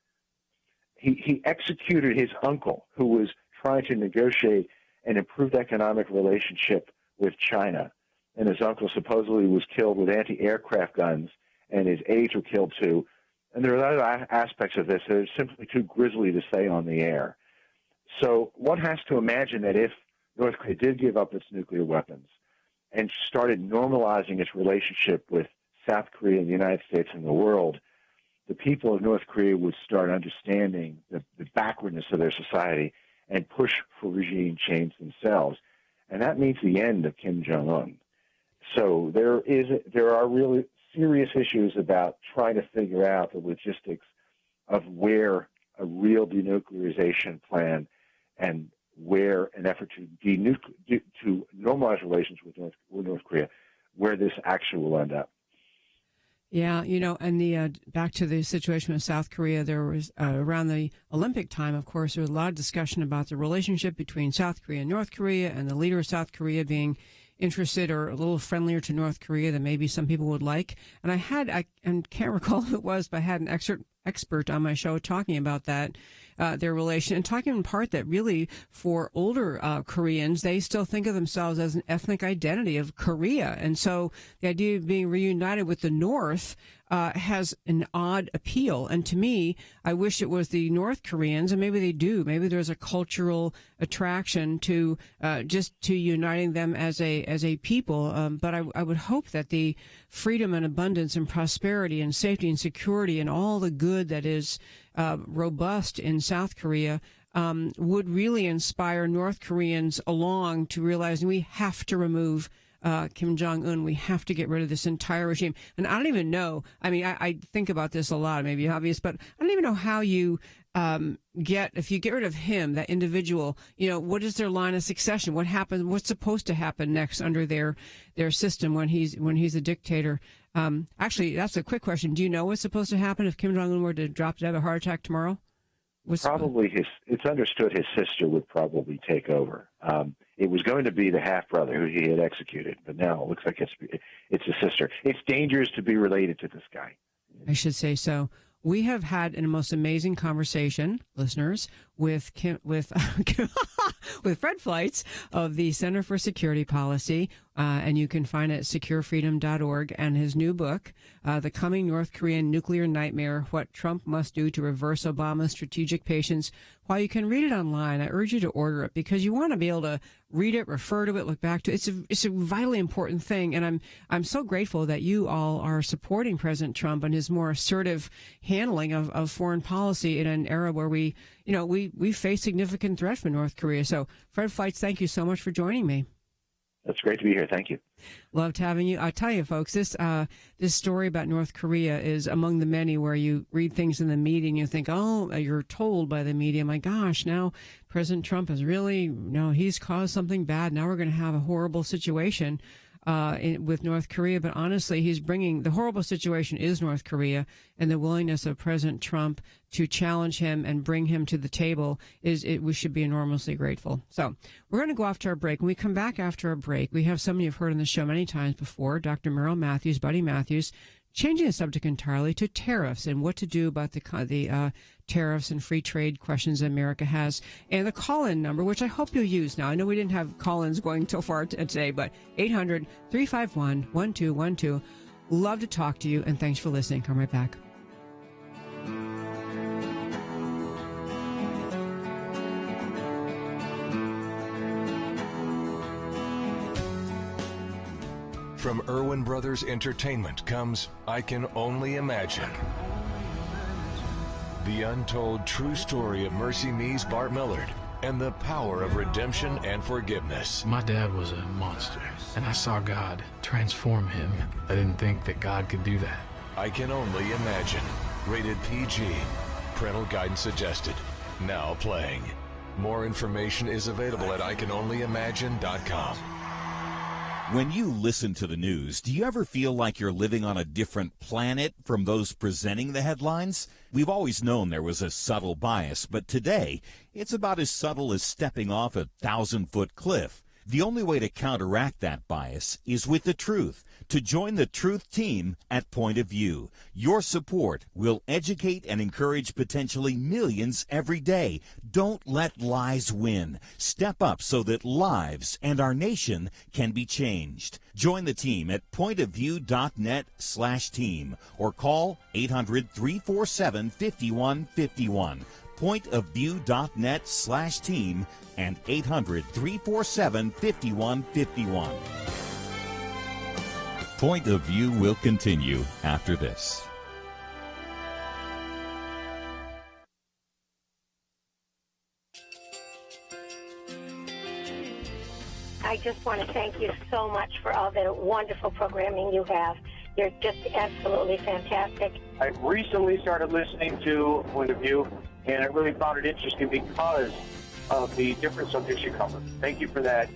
He executed his uncle, who was trying to negotiate an improved economic relationship with China. And his uncle supposedly was killed with anti-aircraft guns, and his aides were killed too. And there are other aspects of this that are simply too grisly to say on the air. So one has to imagine that if North Korea did give up its nuclear weapons and started normalizing its relationship with South Korea and the United States and the world, the people of North Korea would start understanding the backwardness of their society and push for regime change themselves. And that means the end of Kim Jong-un. So there are really serious issues about trying to figure out the logistics of where a real denuclearization plan and where an effort to normalize relations with North Korea, where this actually will end up. Yeah, and the back to the situation with South Korea, there was around the Olympic time, of course, there was a lot of discussion about the relationship between South Korea and North Korea, and the leader of South Korea being interested or a little friendlier to North Korea than maybe some people would like. And I can't recall who it was, but I had an expert on my show talking about that, their relation, and talking in part that really for older Koreans, they still think of themselves as an ethnic identity of Korea. And so the idea of being reunited with the North has an odd appeal. And to me, I wish it was the North Koreans, and maybe they do. Maybe there's a cultural attraction to just to uniting them as a people. But I would hope that the freedom and abundance and prosperity and safety and security and all the good that is robust in South Korea would really inspire North Koreans along to realize we have to remove Kim Jong-un. We have to get rid of this entire regime. And I don't even know, I think about this a lot, maybe obvious, but I don't even know how you if you get rid of him, that individual, what is their line of succession? What happens? What's supposed to happen next under their system when he's a dictator? Actually, that's a quick question. Do you know what's supposed to happen if Kim Jong-un were to drop dead of a heart attack tomorrow? It's understood his sister would probably take over. It was going to be the half-brother who he had executed, but now it looks like it's his sister. It's dangerous to be related to this guy. I should say so. We have had a most amazing conversation, listeners, with with Fred Fleitz of the Center for Security Policy, and you can find it at securefreedom.org, and his new book, The Coming North Korean Nuclear Nightmare, What Trump Must Do to Reverse Obama's Strategic Patience. While you can read it online, I urge you to order it because you want to be able to read it, refer to it, look back to it. It's a vitally important thing, and I'm so grateful that you all are supporting President Trump and his more assertive handling of foreign policy in an era where we face significant threat from North Korea. So, Fred Fleitz, thank you so much for joining me. That's great to be here. Thank you. Loved having you. I tell you, folks, this story about North Korea is among the many where you read things in the media and you think, oh, you're told by the media, my gosh, now President Trump has really, he's caused something bad. Now we're going to have a horrible situation with North Korea. But honestly, he's bringing the horrible situation is North Korea, and the willingness of President Trump to challenge him and bring him to the table we should be enormously grateful. So we're going to go after our break. When we come back after our break, we have somebody you've heard on the show many times before, Dr. Merrill Matthews, Buddy Matthews, changing the subject entirely to tariffs and what to do about the tariffs and free trade questions America has, and the call-in number, which I hope you'll use now. I know we didn't have call-ins going so far today, but 800-351-1212. Love to talk to you, and thanks for listening. Come right back. From Irwin Brothers Entertainment comes I Can Only Imagine. The untold true story of Mercy Me's Bart Millard and the power of redemption and forgiveness. My dad was a monster, and I saw God transform him. I didn't think that God could do that. I Can Only Imagine. Rated PG. Parental guidance suggested. Now playing. More information is available at ICanOnlyImagine.com. When you listen to the news, do you ever feel like you're living on a different planet from those presenting the headlines? We've always known there was a subtle bias, but today, it's about as subtle as stepping off a 1,000-foot cliff. The only way to counteract that bias is with the truth. To join the Truth Team at Point of View, your support will educate and encourage potentially millions every day. Don't let lies win. Step up so that lives and our nation can be changed. Join the team at pointofview.net/team or call 800-347-5151. pointofview.net/team and 800-347-5151. Point of View will continue after this. I just want to thank you so much for all the wonderful programming you have. They're just absolutely fantastic. I recently started listening to Point of View, and I really found it interesting because of the different subjects you cover. Thank you for that.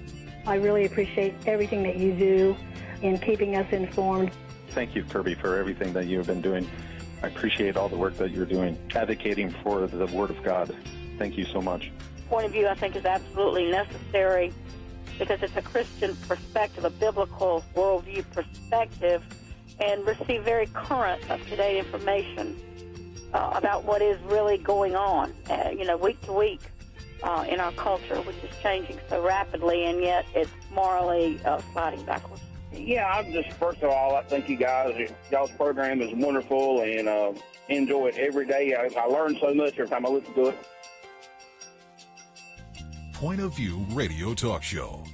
I really appreciate everything that you do in keeping us informed. Thank you, Kirby, for everything that you've been doing. I appreciate all the work that you're doing, advocating for the Word of God. Thank you so much. Point of View, I think, is absolutely necessary because it's a Christian perspective, a biblical worldview perspective, and receive very current, up-to-date information about what is really going on, week to week in our culture, which is changing so rapidly, and yet it's morally sliding backwards. Yeah, first of all, I think y'all's program is wonderful, and enjoy it every day. I learn so much every time I listen to it. Point of View Radio Talk Show.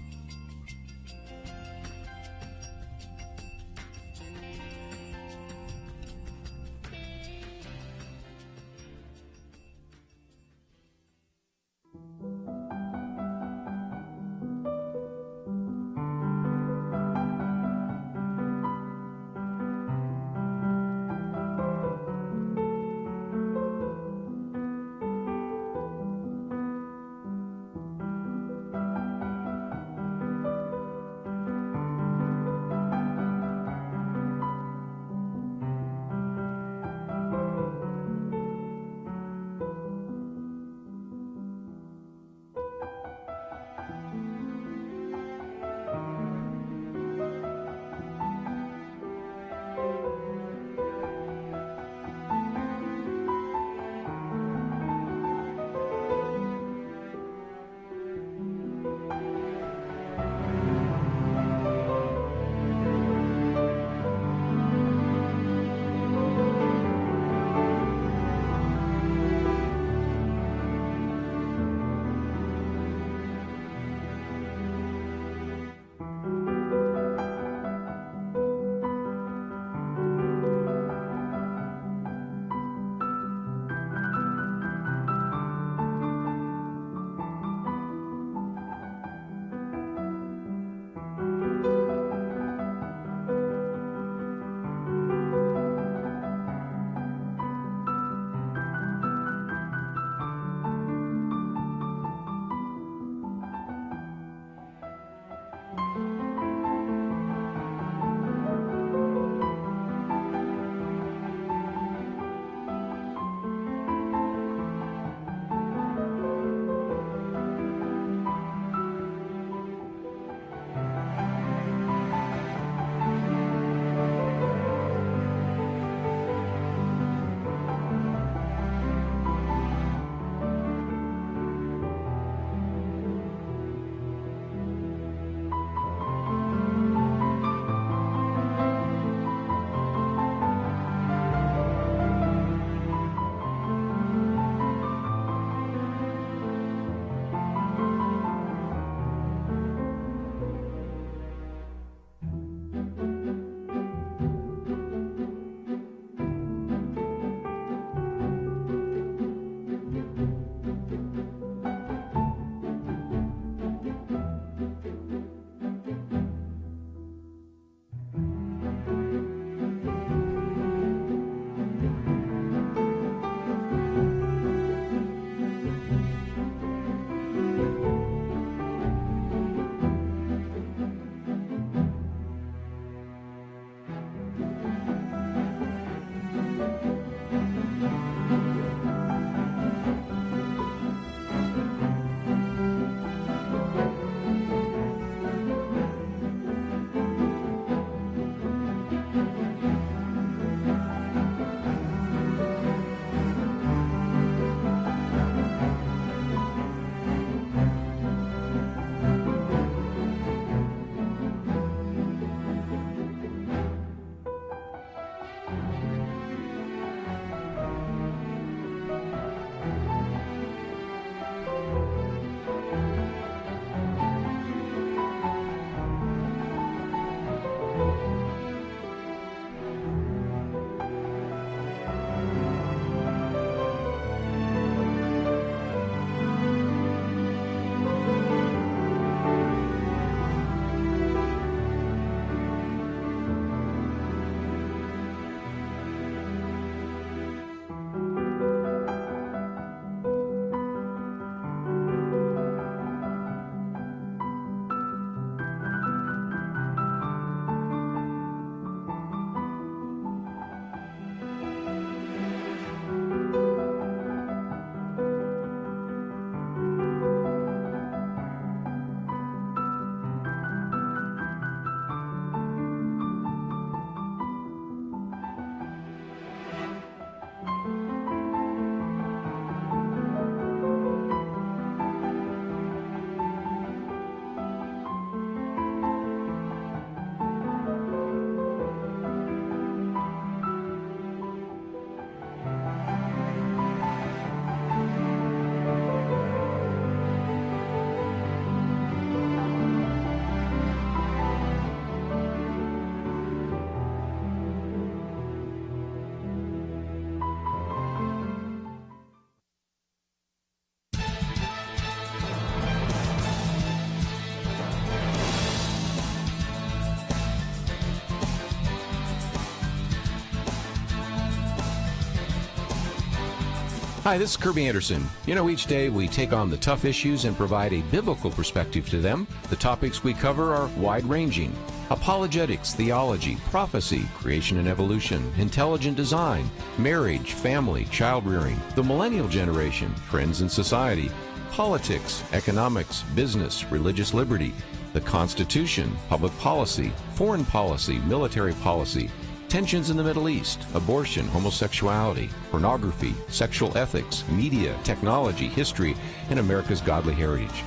Hi, this is Kirby Anderson. You know, each day we take on the tough issues and provide a biblical perspective to them. The topics we cover are wide-ranging. Apologetics, theology, prophecy, creation and evolution, intelligent design, marriage, family, child-rearing, the millennial generation, trends in society, politics, economics, business, religious liberty, the Constitution, public policy, foreign policy, military policy, tensions in the Middle East, abortion, homosexuality, pornography, sexual ethics, media, technology, history, and America's godly heritage.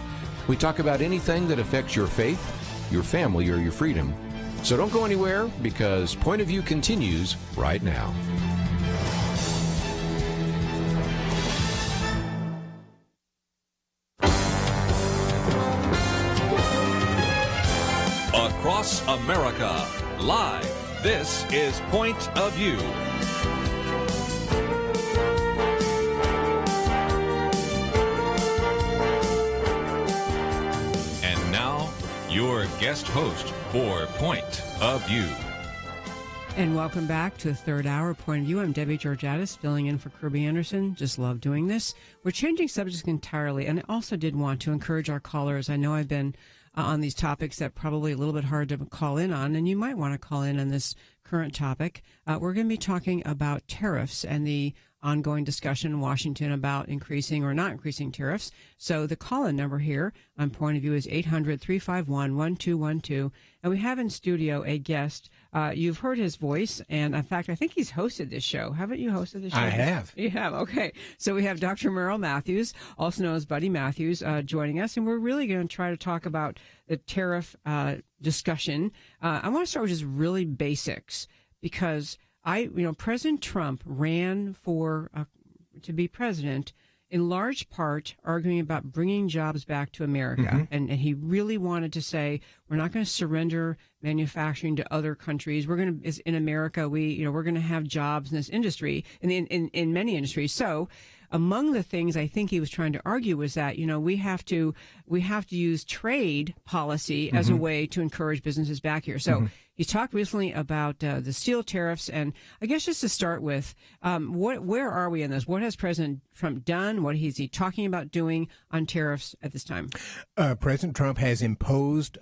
We talk about anything that affects your faith, your family, or your freedom. So don't go anywhere, because Point of View continues right now. Across America, live. This is Point of View. And now, your guest host for Point of View. And welcome back to the third hour of Point of View. I'm Debbie Georgatos, filling in for Kirby Anderson. Just love doing this. We're changing subjects entirely, and I also did want to encourage our callers. I know I've been on these topics that probably a little bit hard to call in on, and you might want to call in on this current topic. We're going to be talking about tariffs and the ongoing discussion in Washington about increasing or not increasing tariffs. So the call-in number here on Point of View is 800-351-1212. And we have in studio a guest. You've heard his voice, and in fact, I think he's hosted this show. Haven't you hosted this show? I have. You have, okay. So we have Dr. Merrill Matthews, also known as Buddy Matthews, joining us, and we're really going to try to talk about the tariff discussion. I want to start with just really basics, because President Trump ran for to be president in large part arguing about bringing jobs back to America. Mm-hmm. And he really wanted to say, we're not going to surrender manufacturing to other countries. We're going to, in America, we're going to have jobs in this industry, in many industries. So among the things I think he was trying to argue was that, we have to use trade policy as a way to encourage businesses back here. So he talked recently about the steel tariffs, and I guess just to start with, where are we in this? What has President Trump done? What is he talking about doing on tariffs at this time? President Trump has imposed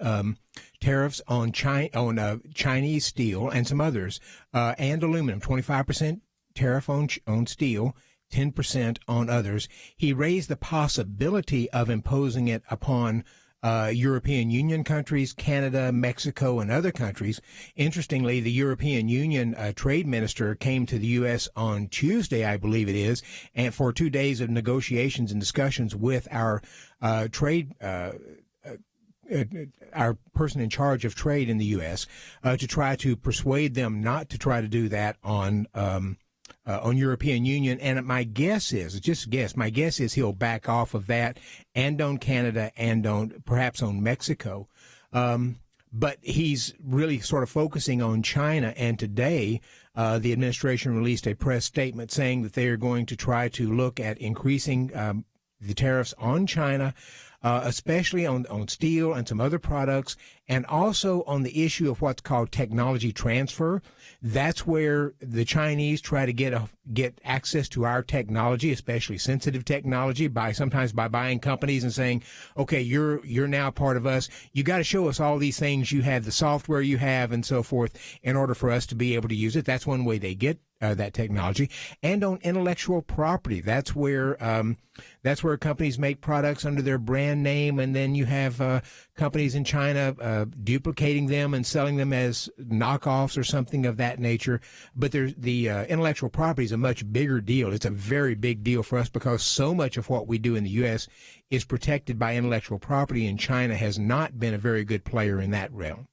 tariffs on Chinese steel and some others, and aluminum, 25% tariff on steel, 10% on others. He raised the possibility of imposing it upon European Union countries, Canada, Mexico, and other countries. Interestingly, the European Union trade minister came to the U.S. on Tuesday, I believe it is, and for 2 days of negotiations and discussions with our our person in charge of trade in the U.S. To try to persuade them not to try to do that on European Union. And my guess is he'll back off of that and on Canada and perhaps on Mexico. But he's really sort of focusing on China. And today, the administration released a press statement saying that they are going to try to look at increasing the tariffs on China, especially on steel and some other products, and also on the issue of what's called technology transfer. That's where the Chinese try to get access to our technology, especially sensitive technology, sometimes by buying companies and saying, okay, you're now part of us. You got to show us all these things you have, the software you have, and so forth, in order for us to be able to use it. That's one way they get that technology. And on intellectual property, that's where companies make products under their brand name, and then you have companies in China duplicating them and selling them as knockoffs or something of that nature. But the intellectual property is a much bigger deal. It's a very big deal for us because so much of what we do in the U.S. is protected by intellectual property, and China has not been a very good player in that realm.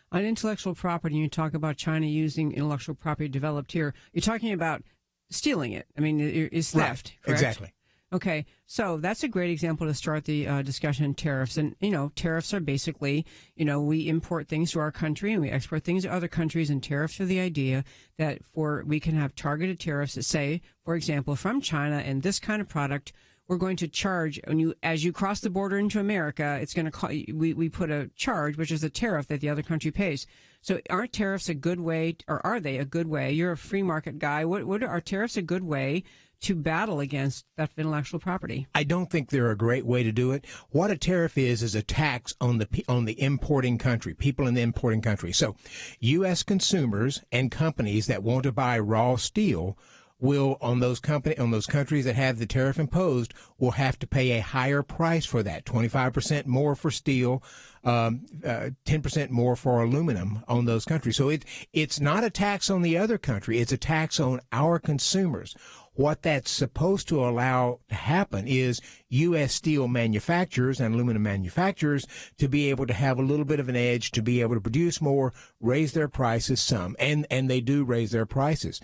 On intellectual property, you talk about China using intellectual property developed here. You're talking about stealing it. I mean, it's theft, right. Correct? Exactly. Okay, so that's a great example to start the discussion on tariffs. And, tariffs are basically, we import things to our country and we export things to other countries, and tariffs are the idea that we can have targeted tariffs that say, for example, from China and this kind of product, we're going to charge as you cross the border into America. It's going to we put a charge, which is a tariff that the other country pays. So aren't tariffs a good way, or are they a good way? You're a free market guy. What are tariffs a good way to battle against theft of intellectual property. I don't think they're a great way to do it. What a tariff is a tax on the importing country, people in the importing country. So U.S. consumers and companies that want to buy raw steel will, on those countries that have the tariff imposed, will have to pay a higher price for that, 25% more for steel, 10% more for aluminum on those countries. So it's not a tax on the other country. It's a tax on our consumers. What that's supposed to allow to happen is U.S. steel manufacturers and aluminum manufacturers to be able to have a little bit of an edge, to be able to produce more, raise their prices some, and they do raise their prices.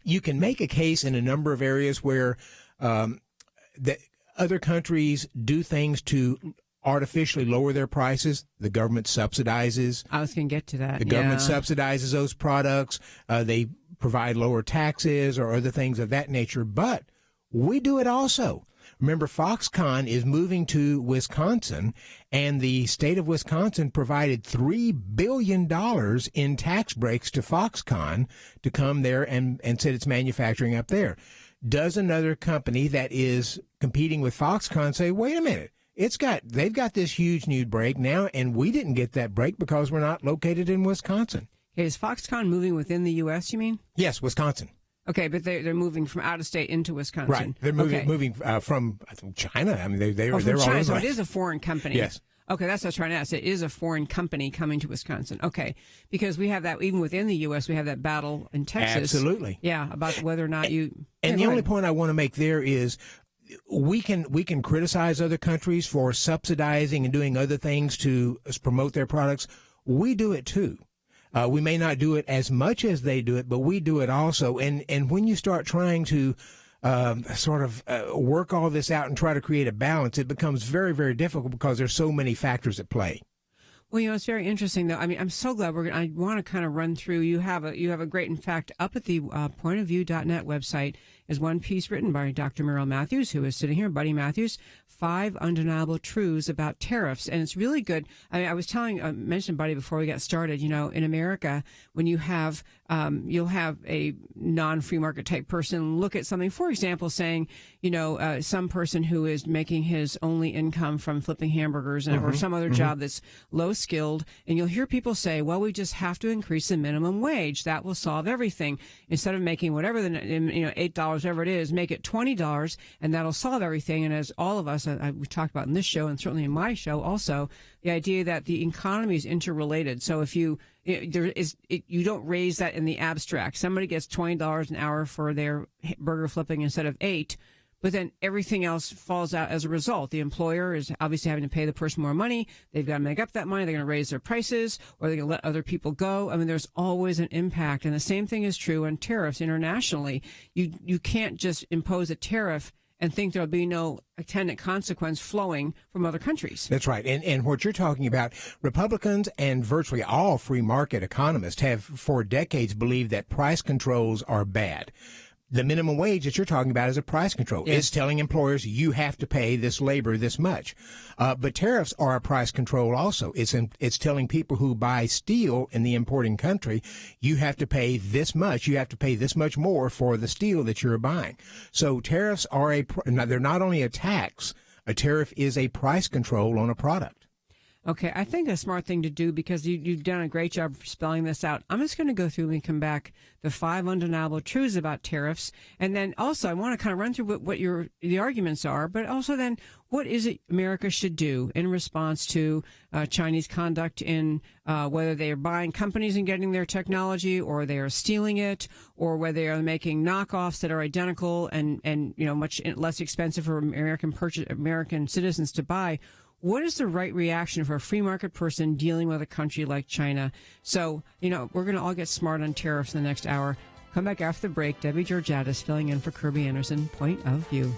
You can make a case in a number of areas where that other countries do things to artificially lower their prices. The government subsidizes. I was going to get to that. The government subsidizes those products. They provide lower taxes or other things of that nature. But we do it also. Remember, Foxconn is moving to Wisconsin, and the state of Wisconsin provided $3 billion in tax breaks to Foxconn to come there and said it's manufacturing up there. Does another company that is competing with Foxconn say, wait a minute, they've got this huge new break now, and we didn't get that break because we're not located in Wisconsin? Okay, is Foxconn moving within the U.S., you mean? Yes, Wisconsin. Okay, but they're moving from out of state into Wisconsin. Right. They're moving from, I think, China. I mean, they're from China, all over. so it is a foreign company. Yes. Okay, that's what I was trying to ask. It is a foreign company coming to Wisconsin. Okay, because we have that, even within the U.S., we have that battle in Texas. Absolutely. Yeah, about whether or not you... And the only point I want to make there is we can criticize other countries for subsidizing and doing other things to promote their products. We do it too. We may not do it as much as they do it, but we do it also. And when you start trying to work all this out and try to create a balance, it becomes very, very difficult because there's so many factors at play. Well, it's very interesting, though. I mean, I'm so glad I want to kind of run through. You have a great, in fact, up at the pointofview.net website is one piece written by Dr. Merrill Matthews, who is sitting here, Buddy Matthews, 5 Undeniable Truths About Tariffs. And it's really good. I mean, I was mentioned Buddy before we got started, in America, when you have, you'll have a non-free market type person look at something, for example, saying, some person who is making his only income from flipping hamburgers or some other job that's low skilled. And you'll hear people say, well, we just have to increase the minimum wage. That will solve everything. Instead of making whatever $8, whatever it is, make it $20, and that'll solve everything. And as all of us, we talked about in this show, and certainly in my show also, the idea that the economy is interrelated. So if you don't raise that in the abstract. Somebody gets $20 an hour for their burger flipping instead of $8, but then everything else falls out as a result. The employer is obviously having to pay the person more money. They've got to make up that money. They're going to raise their prices, or they're going to let other people go. I mean, there's always an impact. And the same thing is true on tariffs internationally. You can't just impose a tariff and think there'll be no attendant consequence flowing from other countries. That's right. And what you're talking about, Republicans and virtually all free market economists have for decades believed that price controls are bad. The minimum wage that you're talking about is a price control. Yes. It's telling employers you have to pay this labor this much. But tariffs are a price control also. It's telling people who buy steel in the importing country, you have to pay this much. You have to pay this much more for the steel that you're buying. So tariffs are they're not only a tax. A tariff is a price control on a product. Okay, I think a smart thing to do, because you've done a great job spelling this out. I'm just going to go through and come back the 5 undeniable truths about tariffs, and then also I want to kind of run through what the arguments are, but also then what is it America should do in response to Chinese conduct in whether they are buying companies and getting their technology, or they are stealing it, or whether they are making knockoffs that are identical and much less expensive for American citizens to buy. What is the right reaction for a free market person dealing with a country like China? So, we're going to all get smart on tariffs in the next hour. Come back after the break. Debbie Georgatos filling in for Kirby Anderson, Point of View.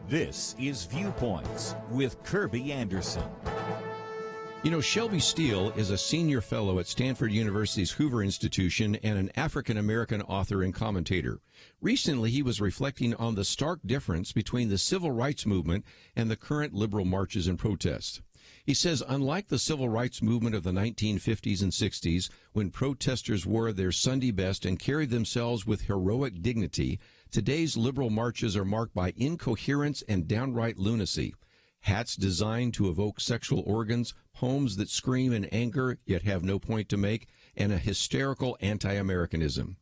This is Viewpoints with Kirby Anderson. You know, Shelby Steele is a senior fellow at Stanford University's Hoover Institution and an African-American author and commentator. Recently, he was reflecting on the stark difference between the civil rights movement and the current liberal marches and protests. He says, unlike the civil rights movement of the 1950s and 60s, when protesters wore their Sunday best and carried themselves with heroic dignity, today's liberal marches are marked by incoherence and downright lunacy. Hats designed to evoke sexual organs, poems that scream in anger yet have no point to make, and a hysterical anti-Americanism.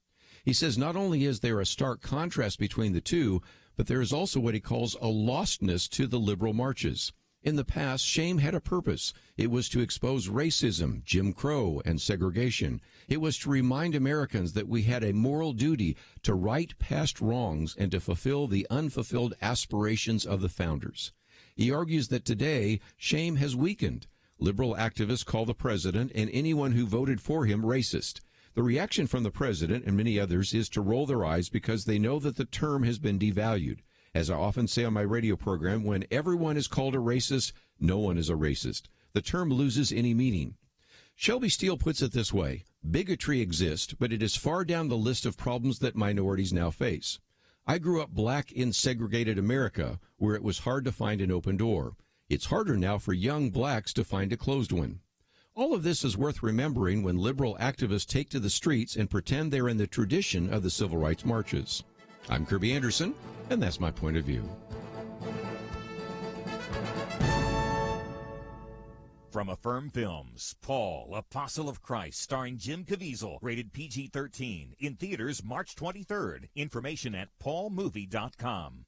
He says not only is there a stark contrast between the two, but there is also what he calls a lostness to the liberal marches. In the past, shame had a purpose. It was to expose racism, Jim Crow, and segregation. It was to remind Americans that we had a moral duty to right past wrongs and to fulfill the unfulfilled aspirations of the founders. He argues that today, shame has weakened. Liberal activists call the president and anyone who voted for him racist. The reaction from the president and many others is to roll their eyes because they know that the term has been devalued. As I often say on my radio program, when everyone is called a racist, no one is a racist. The term loses any meaning. Shelby Steele puts it this way: bigotry exists, but it is far down the list of problems that minorities now face. I grew up black in segregated America, where it was hard to find an open door. It's harder now for young blacks to find a closed one. All of this is worth remembering when liberal activists take to the streets and pretend they're in the tradition of the civil rights marches. I'm Kirby Anderson, and that's my point of view. From Affirm Films, Paul, Apostle of Christ, starring Jim Caviezel, rated PG-13, in theaters March 23rd. Information at paulmovie.com.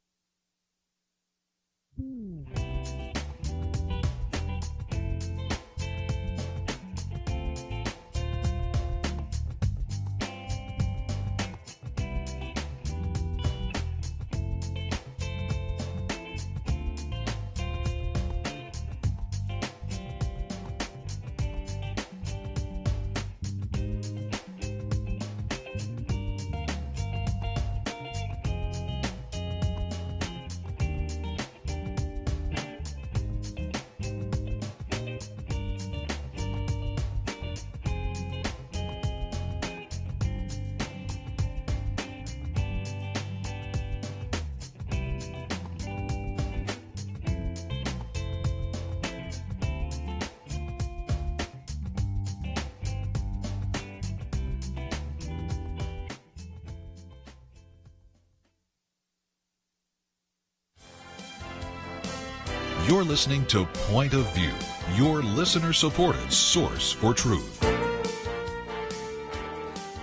You're listening to Point of View, your listener-supported source for truth.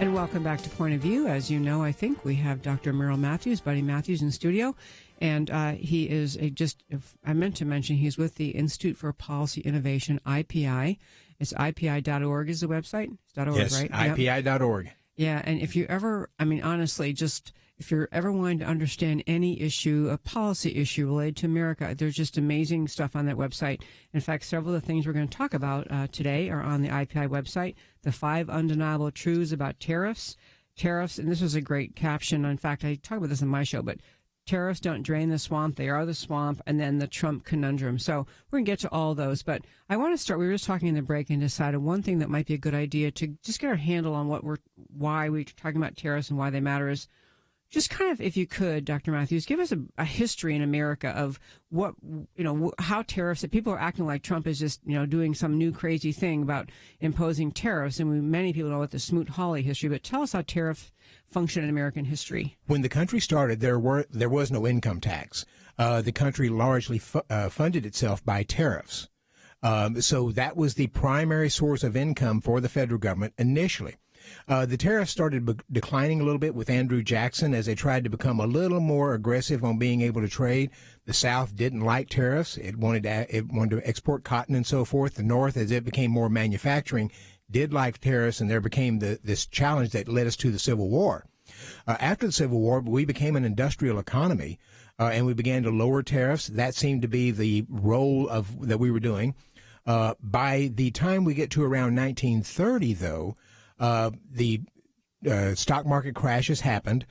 And welcome back to Point of View. As you know, I think we have Dr. Merrill Matthews, Buddy Matthews, in studio. And he is I meant to mention, he's with the Institute for Policy Innovation, IPI. It's IPI.org is the website. It's .org, yes, right? IPI.org. Yeah, and if you ever, honestly, if you're ever wanting to understand any issue, a policy issue related to America, there's just amazing stuff on that website. In fact, several of the things we're going to talk about today are on the IPI website. The 5 undeniable truths about tariffs, and this was a great caption. In fact, I talk about this on my show, but tariffs don't drain the swamp, they are the swamp, and then the Trump conundrum. So we're going to get to all those, but I want to start, we were just talking in the break and decided one thing that might be a good idea to just get our handle on why we're talking about tariffs and why they matter is just kind of, if you could, Dr. Matthews, give us a history in America of what, how tariffs, that people are acting like Trump is just, doing some new crazy thing about imposing tariffs. And many people know what the Smoot-Hawley history, but tell us how tariffs function in American history. When the country started, there was no income tax. The country largely funded itself by tariffs. So that was the primary source of income for the federal government initially. The tariffs started declining a little bit with Andrew Jackson as they tried to become a little more aggressive on being able to trade. The South didn't like tariffs. It wanted to export cotton and so forth. The North, as it became more manufacturing, did like tariffs, and there became this challenge that led us to the Civil War. After the Civil War, we became an industrial economy, and we began to lower tariffs. That seemed to be the role that we were doing. By the time we get to around 1930, though, the stock market crashes happened.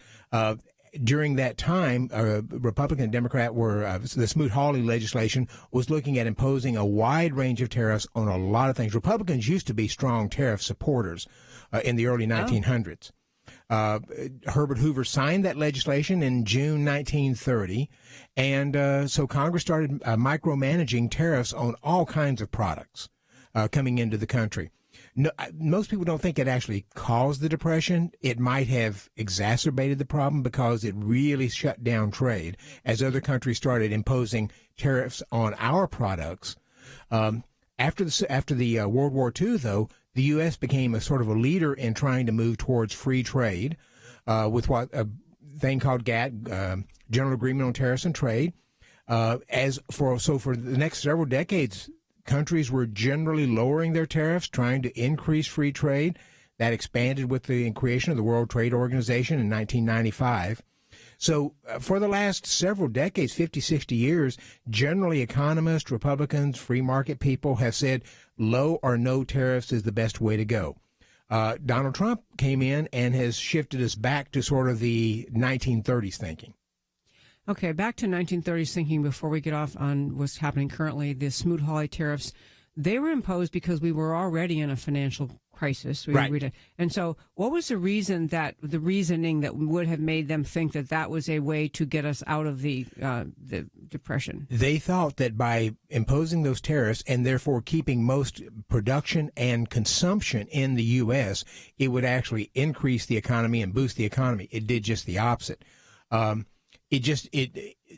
during that time, Republican and Democrat were, the Smoot-Hawley legislation was looking at imposing a wide range of tariffs on a lot of things. Republicans used to be strong tariff supporters in the early 1900s. Herbert Hoover signed that legislation in June 1930, and so Congress started micromanaging tariffs on all kinds of products coming into the country. No, most people don't think it actually caused the Depression. It might have exacerbated the problem because it really shut down trade as other countries started imposing tariffs on our products. After the World War II, though, the U.S. became a sort of a leader in trying to move towards free trade with what a thing called GATT, General Agreement on Tariffs and Trade. For the next several decades, countries were generally lowering their tariffs, trying to increase free trade. That expanded with the creation of the World Trade Organization in 1995. So for the last several decades, 50, 60 years, generally economists, Republicans, free market people have said low or no tariffs is the best way to go. Donald Trump came in and has shifted us back to sort of the 1930s thinking. Okay, back to 1930s thinking before we get off on what's happening currently. The Smoot-Hawley tariffs, they were imposed because we were already in a financial crisis. Right. And so what was the reasoning that would have made them think that that was a way to get us out of the Depression? They thought that by imposing those tariffs and therefore keeping most production and consumption in the U.S., it would actually increase the economy and boost the economy. It did just the opposite.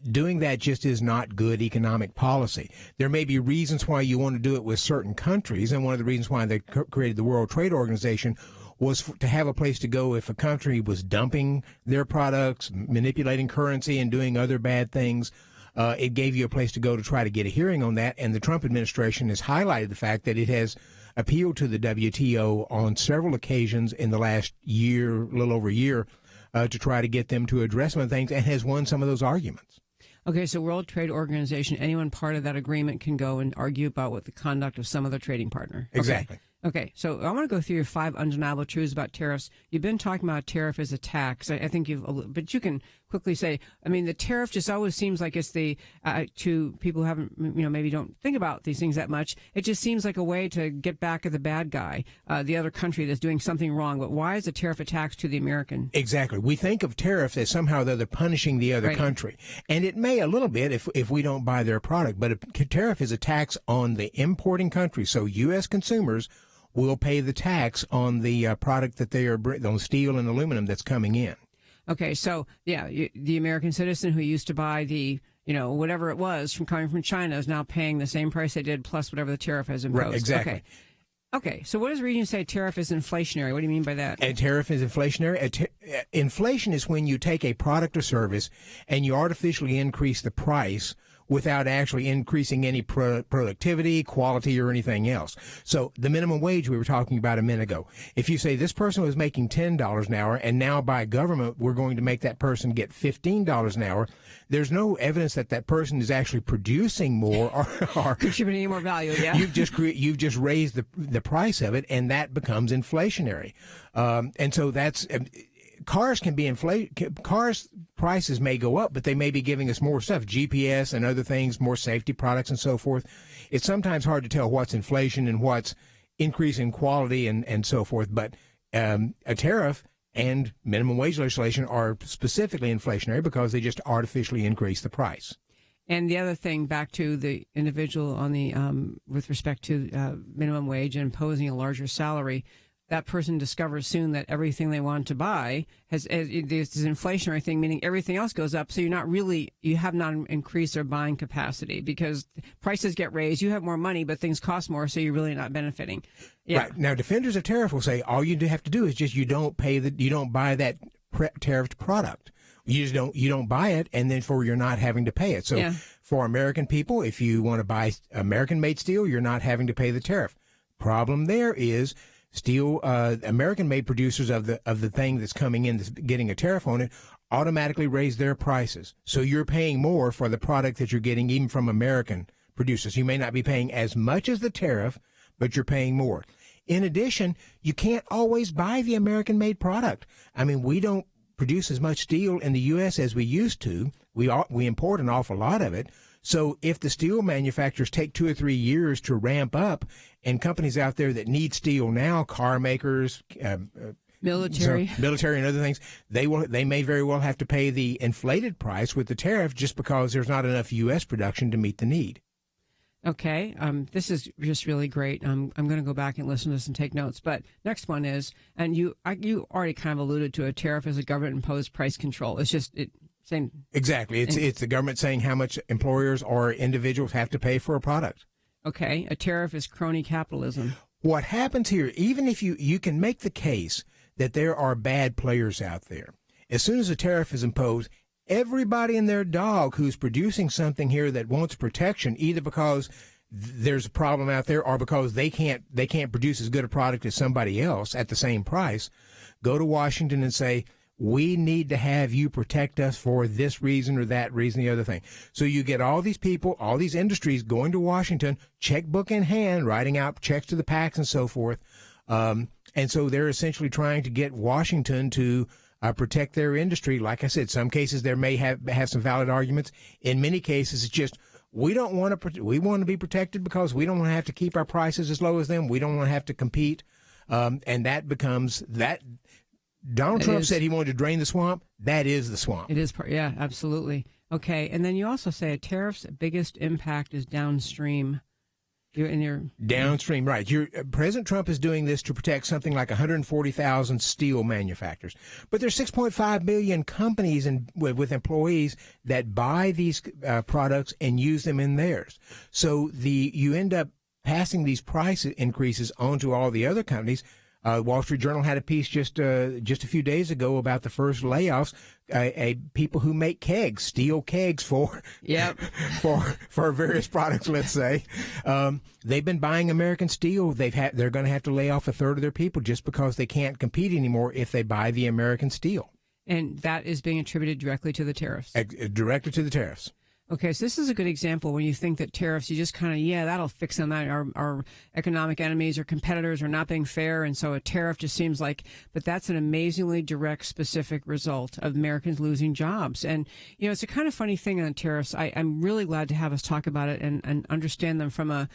Doing that just is not good economic policy. There may be reasons why you want to do it with certain countries, and one of the reasons why they created the World Trade Organization was to have a place to go if a country was dumping their products, manipulating currency, and doing other bad things. It gave you a place to go to try to get a hearing on that, and the Trump administration has highlighted the fact that it has appealed to the WTO on several occasions in the last year, a little over a year, to try to get them to address some of the things, and has won some of those arguments. Okay, so World Trade Organization, anyone part of that agreement can go and argue about what the conduct of some other trading partner. Exactly. Okay, so I want to go through your 5 undeniable truths about tariffs. You've been talking about tariff as a tax. I think but you can quickly say, I mean, the tariff just always seems like it's to people who haven't, maybe don't think about these things that much. It just seems like a way to get back at the bad guy, the other country that's doing something wrong. But why is a tariff a tax to the American? Exactly. We think of tariffs as somehow they're punishing the other country. And it may a little bit if we don't buy their product. But a tariff is a tax on the importing country. So U.S. consumers will pay the tax on the product that they are on steel and aluminum that's coming in. Okay, so the American citizen who used to buy the whatever it was coming from China is now paying the same price they did plus whatever the tariff has imposed. Right, exactly. Okay, so what does Regent say tariff is inflationary? What do you mean by that? A tariff is inflationary. Inflation is when you take a product or service and you artificially increase the price without actually increasing any productivity, quality, or anything else. So the minimum wage we were talking about a minute ago, if you say this person was making $10 an hour and now by government we're going to make that person get $15 an hour, there's no evidence that that person is actually producing more or contributing more value. Yeah, you've just raised the price of it, and that becomes inflationary. And so that's. Cars can be cars prices may go up, but they may be giving us more stuff, GPS and other things, more safety products and so forth. It's sometimes hard to tell what's inflation and what's increase in quality and so forth. But a tariff and minimum wage legislation are specifically inflationary because they just artificially increase the price. And the other thing, back to the individual on the with respect to minimum wage and imposing a larger salary, that person discovers soon that everything they want to buy has this inflationary thing, meaning everything else goes up. So you have not increased their buying capacity because prices get raised. You have more money, but things cost more, so you're really not benefiting. Yeah. Right. Now, defenders of tariff will say all you have to do is just you don't buy that tariffed product. You don't buy it, and therefore you're not having to pay it. So for American people, if you want to buy American-made steel, you're not having to pay the tariff. Problem there is steel, American-made producers of the thing that's coming in, that's getting a tariff on it, automatically raise their prices. So you're paying more for the product that you're getting, even from American producers. You may not be paying as much as the tariff, but you're paying more. In addition, you can't always buy the American-made product. I mean, we don't produce as much steel in the U.S. as we used to. We import an awful lot of it. So if the steel manufacturers take 2 or 3 years to ramp up, and companies out there that need steel now, car makers, military and other things, they may very well have to pay the inflated price with the tariff just because there's not enough U.S. production to meet the need. Okay, this is just really great. I'm going to go back and listen to this and take notes. But next one is, and you already kind of alluded to a tariff as a government-imposed price control. It's just same. Exactly. It's the government saying how much employers or individuals have to pay for a product. Okay, a tariff is crony capitalism. What happens here, even if you can make the case that there are bad players out there, as soon as a tariff is imposed, everybody and their dog who's producing something here that wants protection, either because there's a problem out there or because they can't produce as good a product as somebody else at the same price, go to Washington and say, we need to have you protect us for this reason or that reason, the other thing. So you get all these people, all these industries going to Washington, checkbook in hand, writing out checks to the PACs and so forth. And so they're essentially trying to get Washington to protect their industry. Like I said, some cases there may have some valid arguments. In many cases, it's just we want to be protected because we don't want to have to keep our prices as low as them. We don't want to have to compete, and that becomes that. Donald Trump said he wanted to drain the swamp. That is the swamp. It is, yeah, absolutely. Okay, and then you also say a tariff's biggest impact is downstream. Downstream, right. President Trump is doing this to protect something like 140,000 steel manufacturers. But there's 6.5 million companies with employees that buy these products and use them in theirs. So you end up passing these price increases on to all the other companies. Wall Street Journal had a piece just a few days ago about the first layoffs. People who make kegs, steel kegs for various products. Let's say they've been buying American steel. They're going to have to lay off a third of their people just because they can't compete anymore if they buy the American steel. And that is being attributed directly to the tariffs. Directly to the tariffs. Okay, so this is a good example when you think that tariffs, you just kind of, that'll fix them. Our economic enemies or competitors are not being fair, and so a tariff just seems like, but that's an amazingly direct, specific result of Americans losing jobs. And, it's a kind of funny thing on tariffs. I'm really glad to have us talk about it and understand them from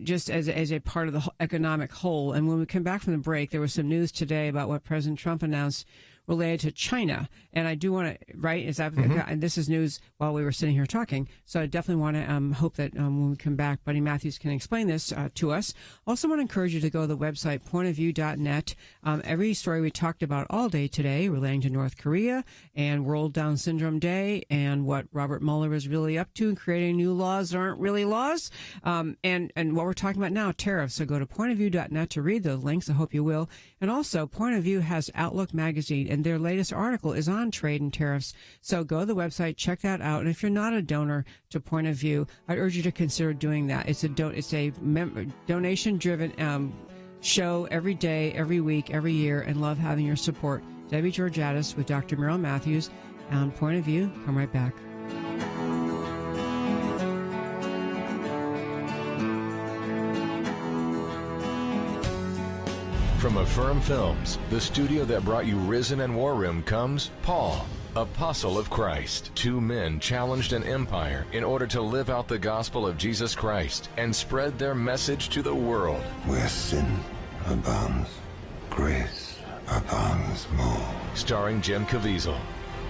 just as a part of the economic whole. And when we come back from the break, there was some news today about what President Trump announced related to China. And I do want to, right, and this is news while we were sitting here talking, so I definitely want to hope that when we come back, Buddy Matthews can explain this to us. Also want to encourage you to go to the website, pointofview.net. Every story we talked about all day today relating to North Korea and World Down Syndrome Day and what Robert Mueller is really up to in creating new laws that aren't really laws, and what we're talking about now, tariffs. So go to pointofview.net to read those links. I hope you will. And also, Point of View has Outlook Magazine, and their latest article is on trade and tariffs. So go to the website, check that out. And if you're not a donor to Point of View, I urge you to consider doing that. It's a donation-driven show every day, every week, every year, and love having your support. Debbie Georgatos with Dr. Merrill Matthews on Point of View. Come right back. From Affirm Films, the studio that brought you Risen and War Room, comes Paul, Apostle of Christ. Two men challenged an empire in order to live out the gospel of Jesus Christ and spread their message to the world. Where sin abounds, grace abounds more. Starring Jim Caviezel.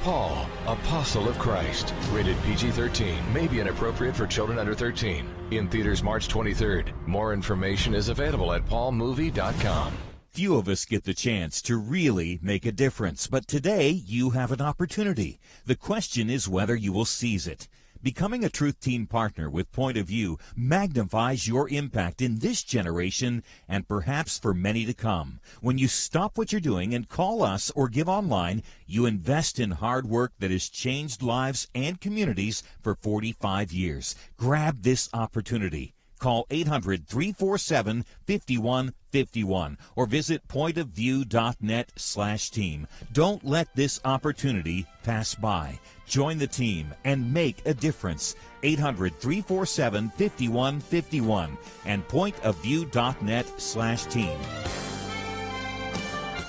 Paul, Apostle of Christ. Rated PG-13. May be inappropriate for children under 13. In theaters March 23rd. More information is available at paulmovie.com. Few of us get the chance to really make a difference, but today you have an opportunity. The question is whether you will seize it. Becoming a Truth Team partner with Point of View magnifies your impact in this generation and perhaps for many to come. When you stop what you're doing and call us or give online, you invest in hard work that has changed lives and communities for 45 years. Grab this opportunity. Call 800-347-5151 or visit pointofview.net/team. Don't let this opportunity pass by. Join the team and make a difference. 800-347-5151 and pointofview.net/team.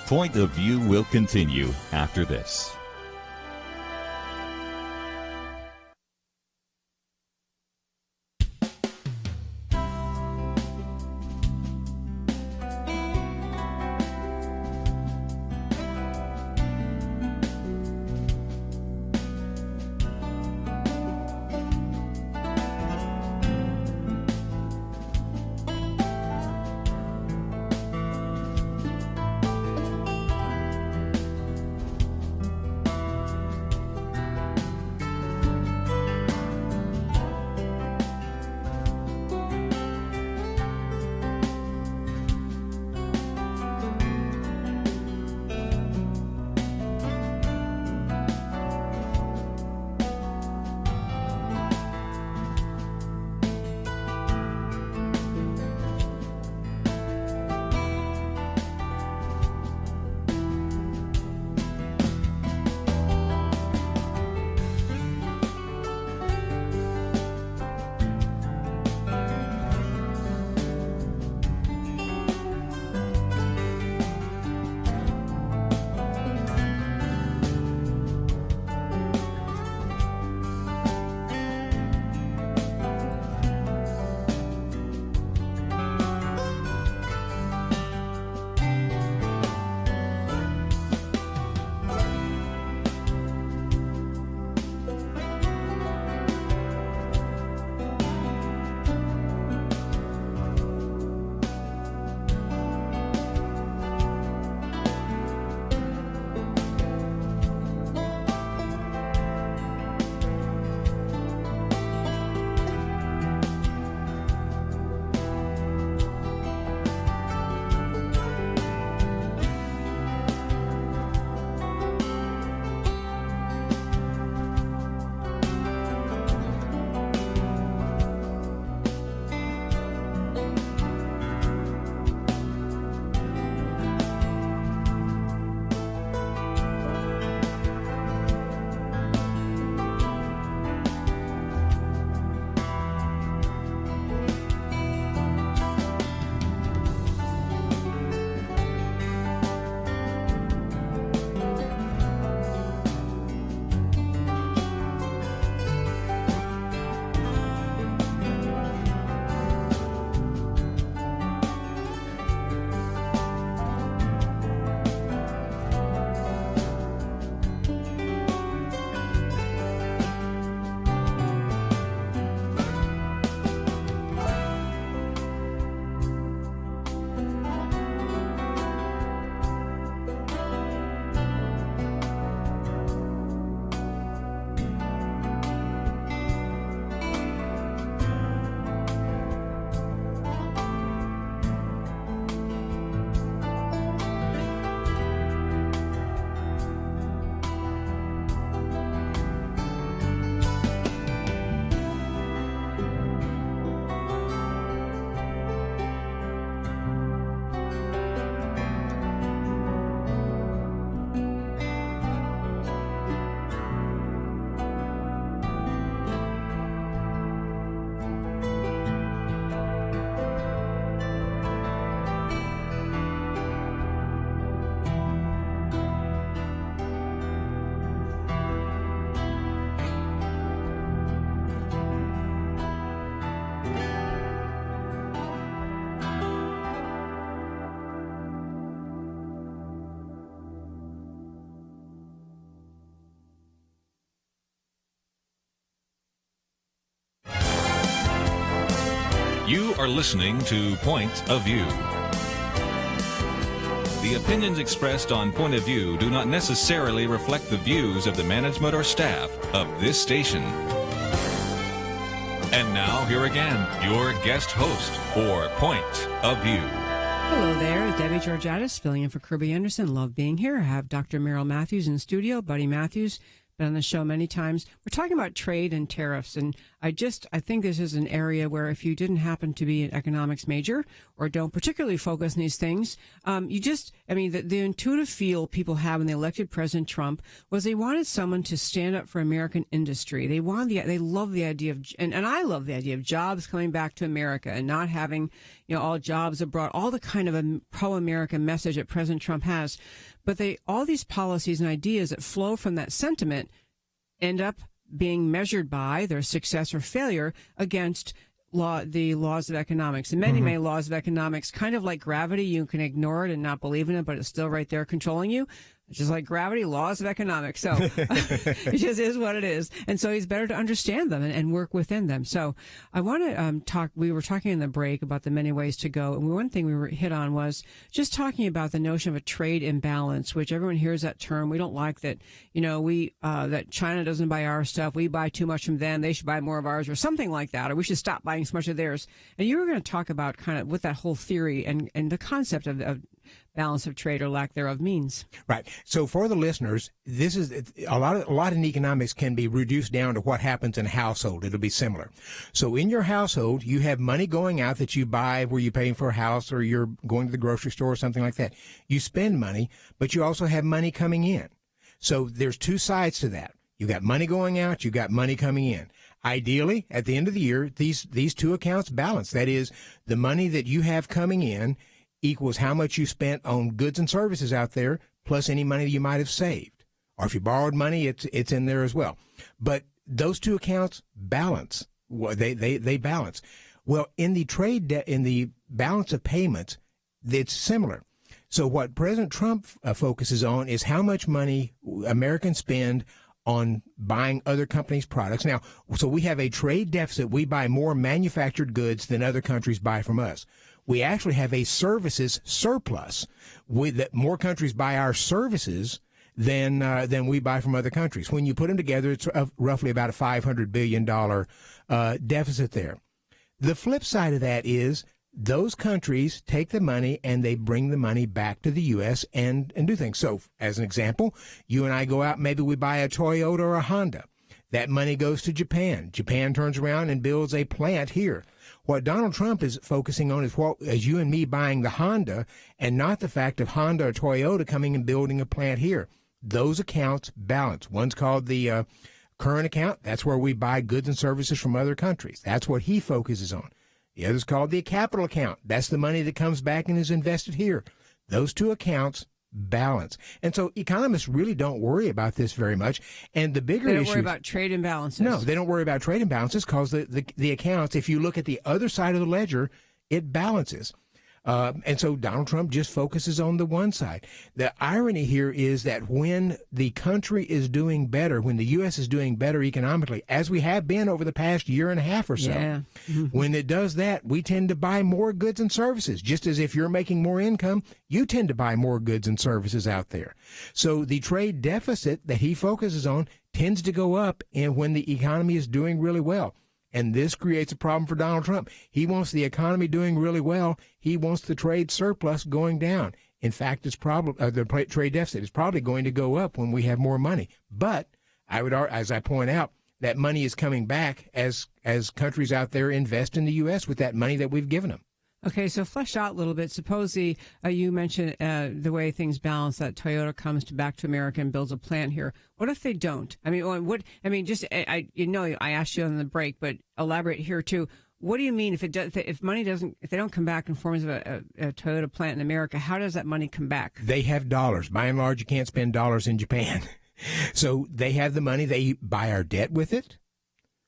Point of View will continue after this. You are listening to Point of View. The opinions expressed on Point of View do not necessarily reflect the views of the management or staff of this station. And now, here again, your guest host for Point of View. Hello there, Debbie Georgatos, filling in for Kirby Anderson. Love being here. I have Dr. Merrill Matthews in the studio. Buddy Matthews, been on the show many times. We're talking about trade and tariffs, and I think this is an area where if you didn't happen to be an economics major or don't particularly focus on these things, the intuitive feel people have when they elected President Trump was they wanted someone to stand up for American industry. They love the idea of, and I love the idea of jobs coming back to America and not having, all jobs abroad, all the kind of a pro-American message that President Trump has. But all these policies and ideas that flow from that sentiment end up being measured by their success or failure against the laws of economics. And many laws of economics, kind of like gravity, you can ignore it and not believe in it, but it's still right there controlling you. It's just like gravity, laws of economics. So it just is what it is. And so it's better to understand them and work within them. So I want to talk, we were talking in the break about the many ways to go. And one thing we hit on was just talking about the notion of a trade imbalance, which everyone hears that term. We don't like that, that China doesn't buy our stuff. We buy too much from them. They should buy more of ours or something like that. Or we should stop buying so much of theirs. And you were going to talk about kind of what that whole theory and the concept of balance of trade or lack thereof means. Right. So for the listeners, this is a lot in economics can be reduced down to what happens in a household. It'll be similar. So in your household, you have money going out that you buy where you're paying for a house or you're going to the grocery store or something like that. You spend money, but you also have money coming in. So there's two sides to that. You got money going out, you got money coming in. Ideally, at the end of the year, these two accounts balance. That is, the money that you have coming in equals how much you spent on goods and services out there, plus any money you might have saved. Or if you borrowed money, it's in there as well. But those two accounts balance. They balance. Well, in the balance of payments, it's similar. So what President Trump focuses on is how much money Americans spend on buying other companies' products. Now, so we have a trade deficit. We buy more manufactured goods than other countries buy from us. We actually have a services surplus. That more countries buy our services than we buy from other countries. When you put them together, it's roughly about a $500 billion deficit there. The flip side of that is those countries take the money and they bring the money back to the U.S. and do things. So, as an example, you and I go out, maybe we buy a Toyota or a Honda. That money goes to Japan. Japan turns around and builds a plant here. What Donald Trump is focusing on is you and me buying the Honda and not the fact of Honda or Toyota coming and building a plant here. Those accounts balance. One's called the current account. That's where we buy goods and services from other countries. That's what he focuses on. The other's called the capital account. That's the money that comes back and is invested here. Those two accounts balance. And so economists really don't worry about this very much. And the bigger issue... They don't worry about trade imbalances. No, they don't worry about trade imbalances because the accounts, if you look at the other side of the ledger, it balances. And so Donald Trump just focuses on the one side. The irony here is that when the country is doing better, when the U.S. is doing better economically, as we have been over the past year and a half or so, when it does that, we tend to buy more goods and services. Just as if you're making more income, you tend to buy more goods and services out there. So the trade deficit that he focuses on tends to go up when the economy is doing really well. And this creates a problem for Donald Trump. He wants the economy doing really well. He wants the trade surplus going down. In fact, it's the trade deficit is probably going to go up when we have more money. But I would, as I point out, that money is coming back as countries out there invest in the U.S. with that money that we've given them. Okay, so flesh out a little bit. Suppose you mentioned the way things balance, that Toyota comes back to America and builds a plant here. What if they don't? I asked you on the break, but elaborate here too. What do you mean if they don't come back in forms of a Toyota plant in America? How does that money come back? They have dollars. By and large, you can't spend dollars in Japan. So they have the money. They buy our debt with it.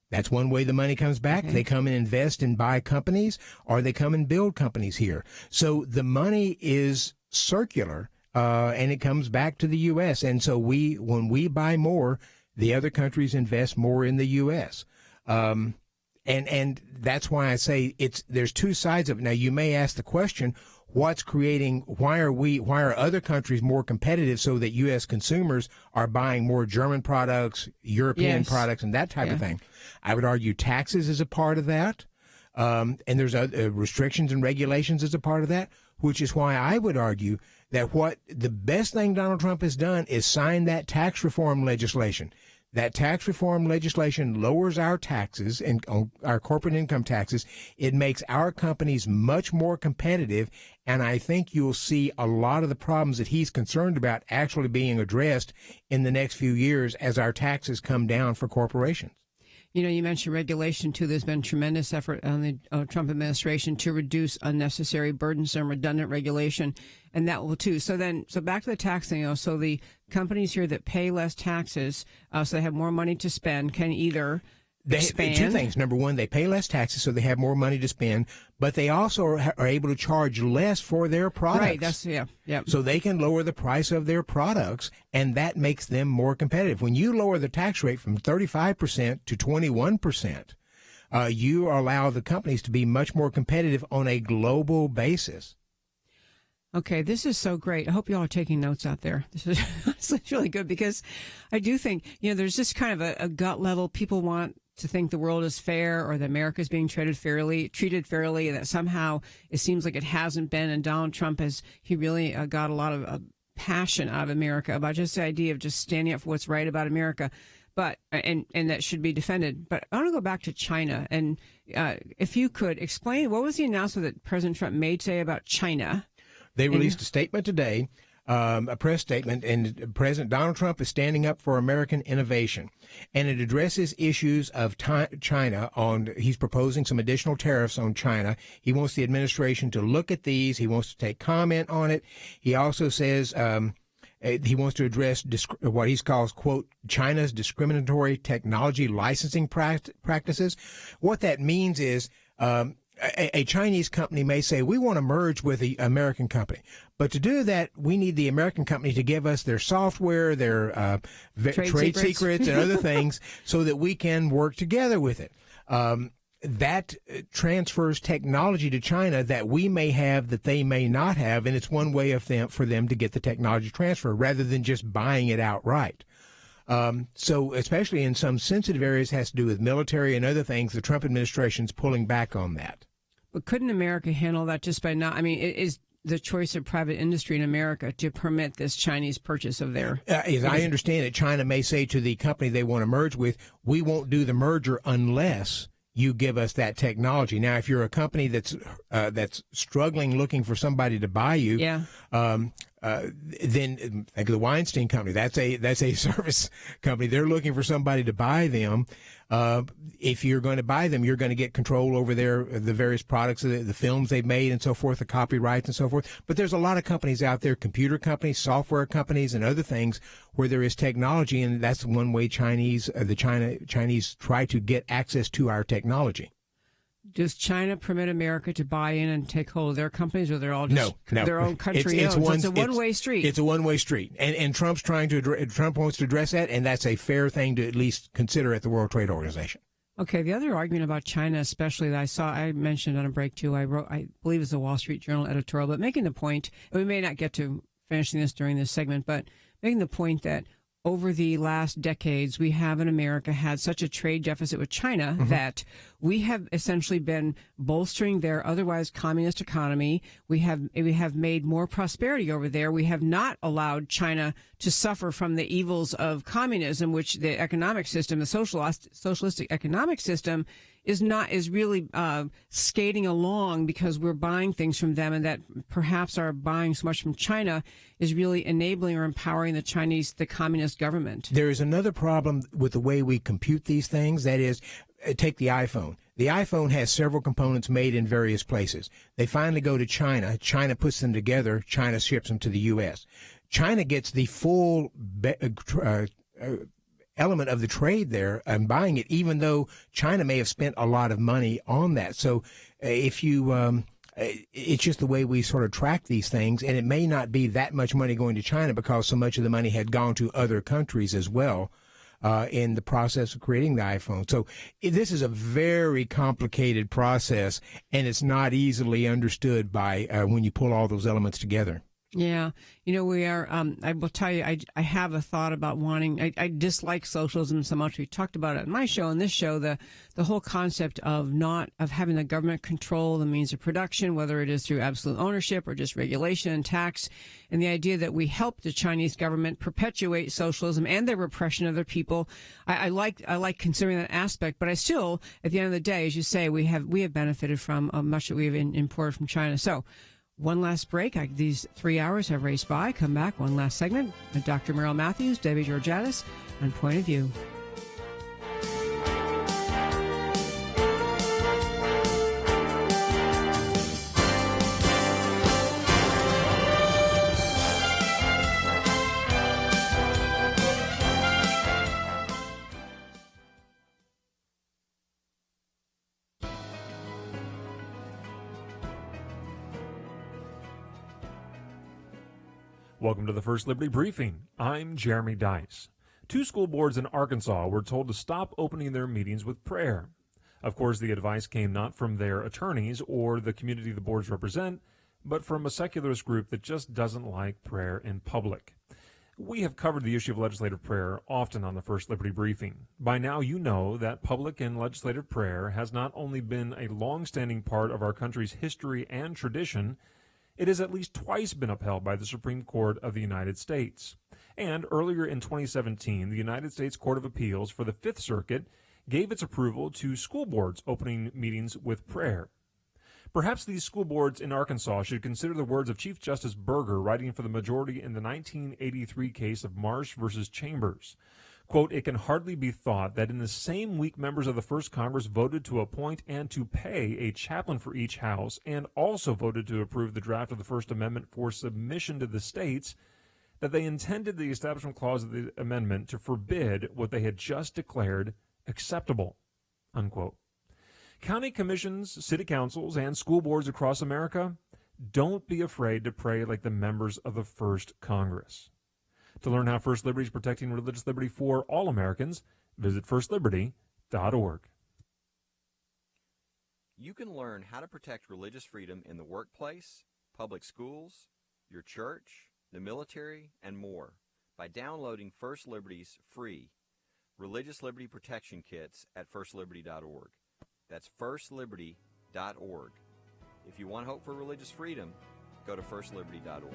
That's one way the money comes back. Okay. They come and invest and buy companies, or they come and build companies here. So the money is circular, and it comes back to the U.S. And so when we buy more, the other countries invest more in the U.S. And And that's why I say there's two sides of it. Now, you may ask the question, why are other countries more competitive so that U.S. consumers are buying more German products, European products, and that type of thing? I would argue taxes is a part of that. And there's restrictions and regulations as a part of that, which is why I would argue that the best thing Donald Trump has done is sign that tax reform legislation. That tax reform legislation lowers our taxes and our corporate income taxes. It makes our companies much more competitive, and I think you'll see a lot of the problems that he's concerned about actually being addressed in the next few years as our taxes come down for corporations. You know, you mentioned regulation, too. There's been tremendous effort on the Trump administration to reduce unnecessary, burdensome, redundant regulation, and that will, too. So back to the tax thing, so the companies here that pay less taxes, so they have more money to spend, can either expand. Two things. Number one, they pay less taxes, so they have more money to spend, but they also are able to charge less for their products. Right, So they can lower the price of their products, and that makes them more competitive. When you lower the tax rate from 35% to 21%, you allow the companies to be much more competitive on a global basis. Okay, this is so great. I hope you all are taking notes out there. This is really good because I do think, there's just kind of a gut level. People want to think the world is fair or that America is being treated fairly, and that somehow it seems like it hasn't been. And Donald Trump he really got a lot of passion out of America about just the idea of just standing up for what's right about America. But and that should be defended. But I want to go back to China, and if you could explain what was the announcement that President Trump made today about China. They released a statement today, a press statement, and President Donald Trump is standing up for American innovation. And it addresses issues of China. He's proposing some additional tariffs on China. He wants the administration to look at these. He wants to take comment on it. He also says he wants to address what he calls, quote, China's discriminatory technology licensing practices. What that means is a Chinese company may say, we want to merge with the American company. But to do that, we need the American company to give us their software, their trade secrets and other things so that we can work together with it. That transfers technology to China that we may have that they may not have, and it's one way for them to get the technology transfer rather than just buying it outright. So especially in some sensitive areas, has to do with military and other things, the Trump administration's pulling back on that. But couldn't America handle that just by not? I mean, it is the choice of private industry in America to permit this Chinese purchase of their. As I understand it, China may say to the company they want to merge with, we won't do the merger unless you give us that technology. Now, if you're a company that's struggling, looking for somebody to buy you, then think of the Weinstein Company. That's a service company. They're looking for somebody to buy them. If you're going to buy them, you're going to get control over the various products, the films they've made and so forth, the copyrights and so forth. But there's a lot of companies out there, computer companies, software companies, and other things where there is technology, and that's one way the Chinese try to get access to our technology. Does China permit America to buy in and take hold of their companies, or they're all just no. their own country? It's a one-way street. It's a one-way street, and Trump wants to address that, and that's a fair thing to at least consider at the World Trade Organization. Okay, the other argument about China, especially that I mentioned on a break too. I believe it's a Wall Street Journal editorial, but making the point, and we may not get to finishing this during this segment, but making the point that over the last decades, we have in America had such a trade deficit with China that we have essentially been bolstering their otherwise communist economy. We have made more prosperity over there. We have not allowed China to suffer from the evils of communism, which the economic system, the socialistic economic system, is really skating along because we're buying things from them, and that perhaps our buying so much from China is really enabling or empowering the communist government. There is another problem with the way we compute these things. That is, take the iPhone. The iPhone has several components made in various places. They finally go to China. China puts them together. China ships them to the U.S. China gets the full element of the trade there and buying it, even though China may have spent a lot of money on that. So if you, it's just the way we sort of track these things, and it may not be that much money going to China because so much of the money had gone to other countries as well. in the process of creating the iPhone. So this is a very complicated process, and it's not easily understood by when you pull all those elements together. Yeah. We are, I will tell you, I have a thought about wanting, I dislike socialism so much. We talked about it in my show and this show, the whole concept of having the government control the means of production, whether it is through absolute ownership or just regulation and tax, and the idea that we help the Chinese government perpetuate socialism and their repression of their people. I like considering that aspect, but I still, at the end of the day, as you say, we have benefited from much that we have imported from China. So, one last break. These 3 hours have raced by. Come back. One last segment. Dr. Merrill Matthews, Debbie Georgatos on Point of View. Welcome to the First Liberty Briefing. I'm Jeremy Dice. 2 school boards in Arkansas were told to stop opening their meetings with prayer. Of course, the advice came not from their attorneys or the community the boards represent, but from a secularist group that just doesn't like prayer in public. We have covered the issue of legislative prayer often on the First Liberty Briefing. By now you know that public and legislative prayer has not only been a long-standing part of our country's history and tradition, it has at least twice been upheld by the Supreme Court of the United States. And earlier in 2017, the United States Court of Appeals for the Fifth Circuit gave its approval to school boards opening meetings with prayer. Perhaps these school boards in Arkansas should consider the words of Chief Justice Berger writing for the majority in the 1983 case of Marsh versus Chambers. Quote, "It can hardly be thought that in the same week members of the First Congress voted to appoint and to pay a chaplain for each house and also voted to approve the draft of the First Amendment for submission to the states, that they intended the Establishment Clause of the amendment to forbid what they had just declared acceptable." Unquote. County commissions, city councils, and school boards across America, don't be afraid to pray like the members of the First Congress. To learn how First Liberty is protecting religious liberty for all Americans, visit firstliberty.org. You can learn how to protect religious freedom in the workplace, public schools, your church, the military, and more by downloading First Liberty's free Religious Liberty Protection Kits at firstliberty.org. That's firstliberty.org. If you want hope for religious freedom, go to firstliberty.org.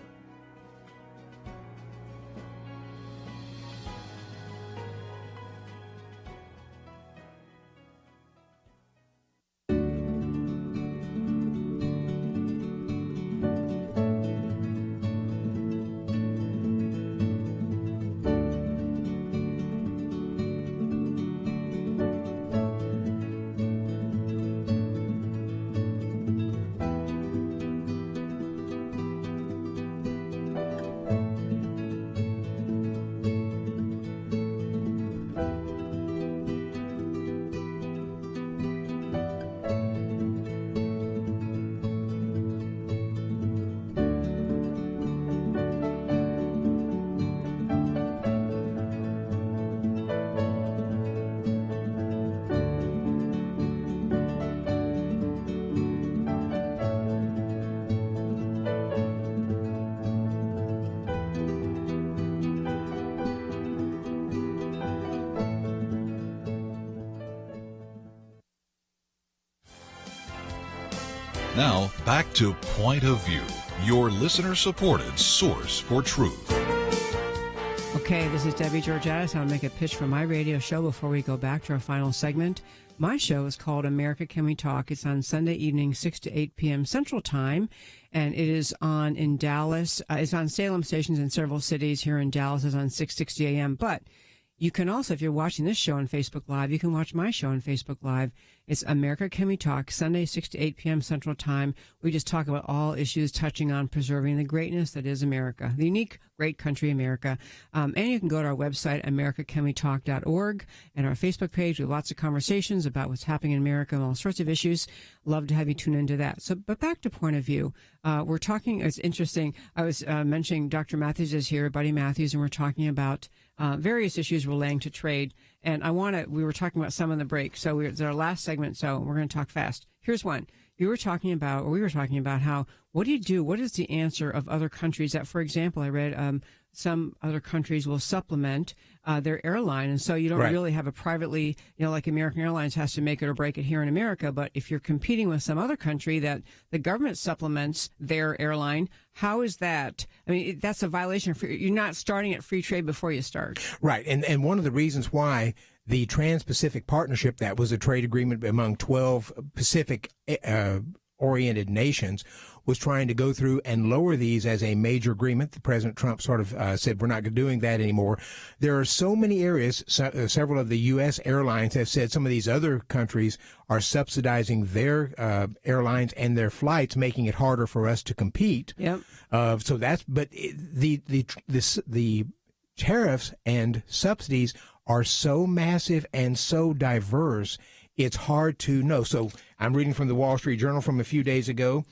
Now, back to Point of View, your listener-supported source for truth. Okay, this is Debbie Georgatos. I'll make a pitch for my radio show before we go back to our final segment. My show is called America Can We Talk? It's on Sunday evening, 6 to 8 p.m. Central Time, and it is on in Dallas. It's on Salem stations in several cities. Here in Dallas is on 6:60 a.m., but you can also, if you're watching this show on Facebook Live, you can watch my show on Facebook Live. It's America Can We Talk, Sunday, 6 to 8 p.m. Central Time. We just talk about all issues touching on preserving the greatness that is America, the unique, great country, America. And you can go to our website, americacanwetalk.org, and our Facebook page with lots of conversations about what's happening in America and all sorts of issues. Love to have you tune into that. So, but back to Point of View. We're talking, it's interesting, I was mentioning Dr. Matthews is here, Buddy Matthews, and we're talking about various issues relating to trade. And we were talking about some in the break, so it's our last segment, so we're going to talk fast. Here's one. We were talking about how, what do you do? What is the answer of other countries that, for example, I read some other countries will supplement their airline. And so you don't really have a privately, like American Airlines has to make it or break it here in America. But if you're competing with some other country that the government supplements their airline, how is that? I mean, that's a violation. You're not starting at free trade before you start. Right. And one of the reasons why the Trans-Pacific Partnership, that was a trade agreement among 12 Pacific oriented nations, was trying to go through and lower these as a major agreement. The President Trump sort of said, we're not doing that anymore. There are so many areas, several of the U.S. airlines have said some of these other countries are subsidizing their airlines and their flights, making it harder for us to compete. Yep. So that's, but the tariffs and subsidies are so massive and so diverse, it's hard to know. So I'm reading from the Wall Street Journal from a few days ago.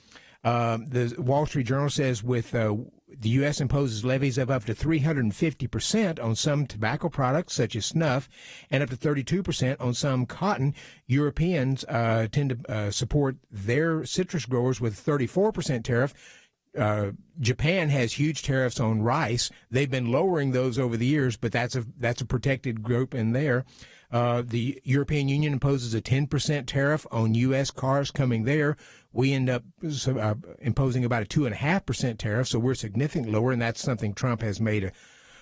The Wall Street Journal says with the U.S. imposes levies of up to 350% on some tobacco products, such as snuff, and up to 32% on some cotton. Europeans tend to support their citrus growers with 34% tariff. Japan has huge tariffs on rice. They've been lowering those over the years, but that's a protected group in there. The European Union imposes a 10% tariff on U.S. cars coming there. We end up imposing about a 2.5% tariff, so we're significantly lower, and that's something Trump has made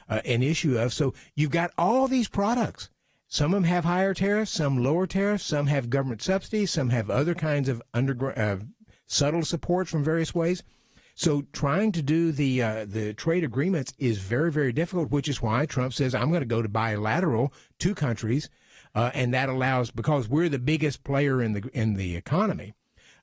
an issue of. So you've got all these products. Some of them have higher tariffs, some lower tariffs, some have government subsidies, some have other kinds of subtle supports from various ways. So trying to do the trade agreements is very, very difficult, which is why Trump says, I'm going to go to bilateral, two countries, and that allows, because we're the biggest player in the economy,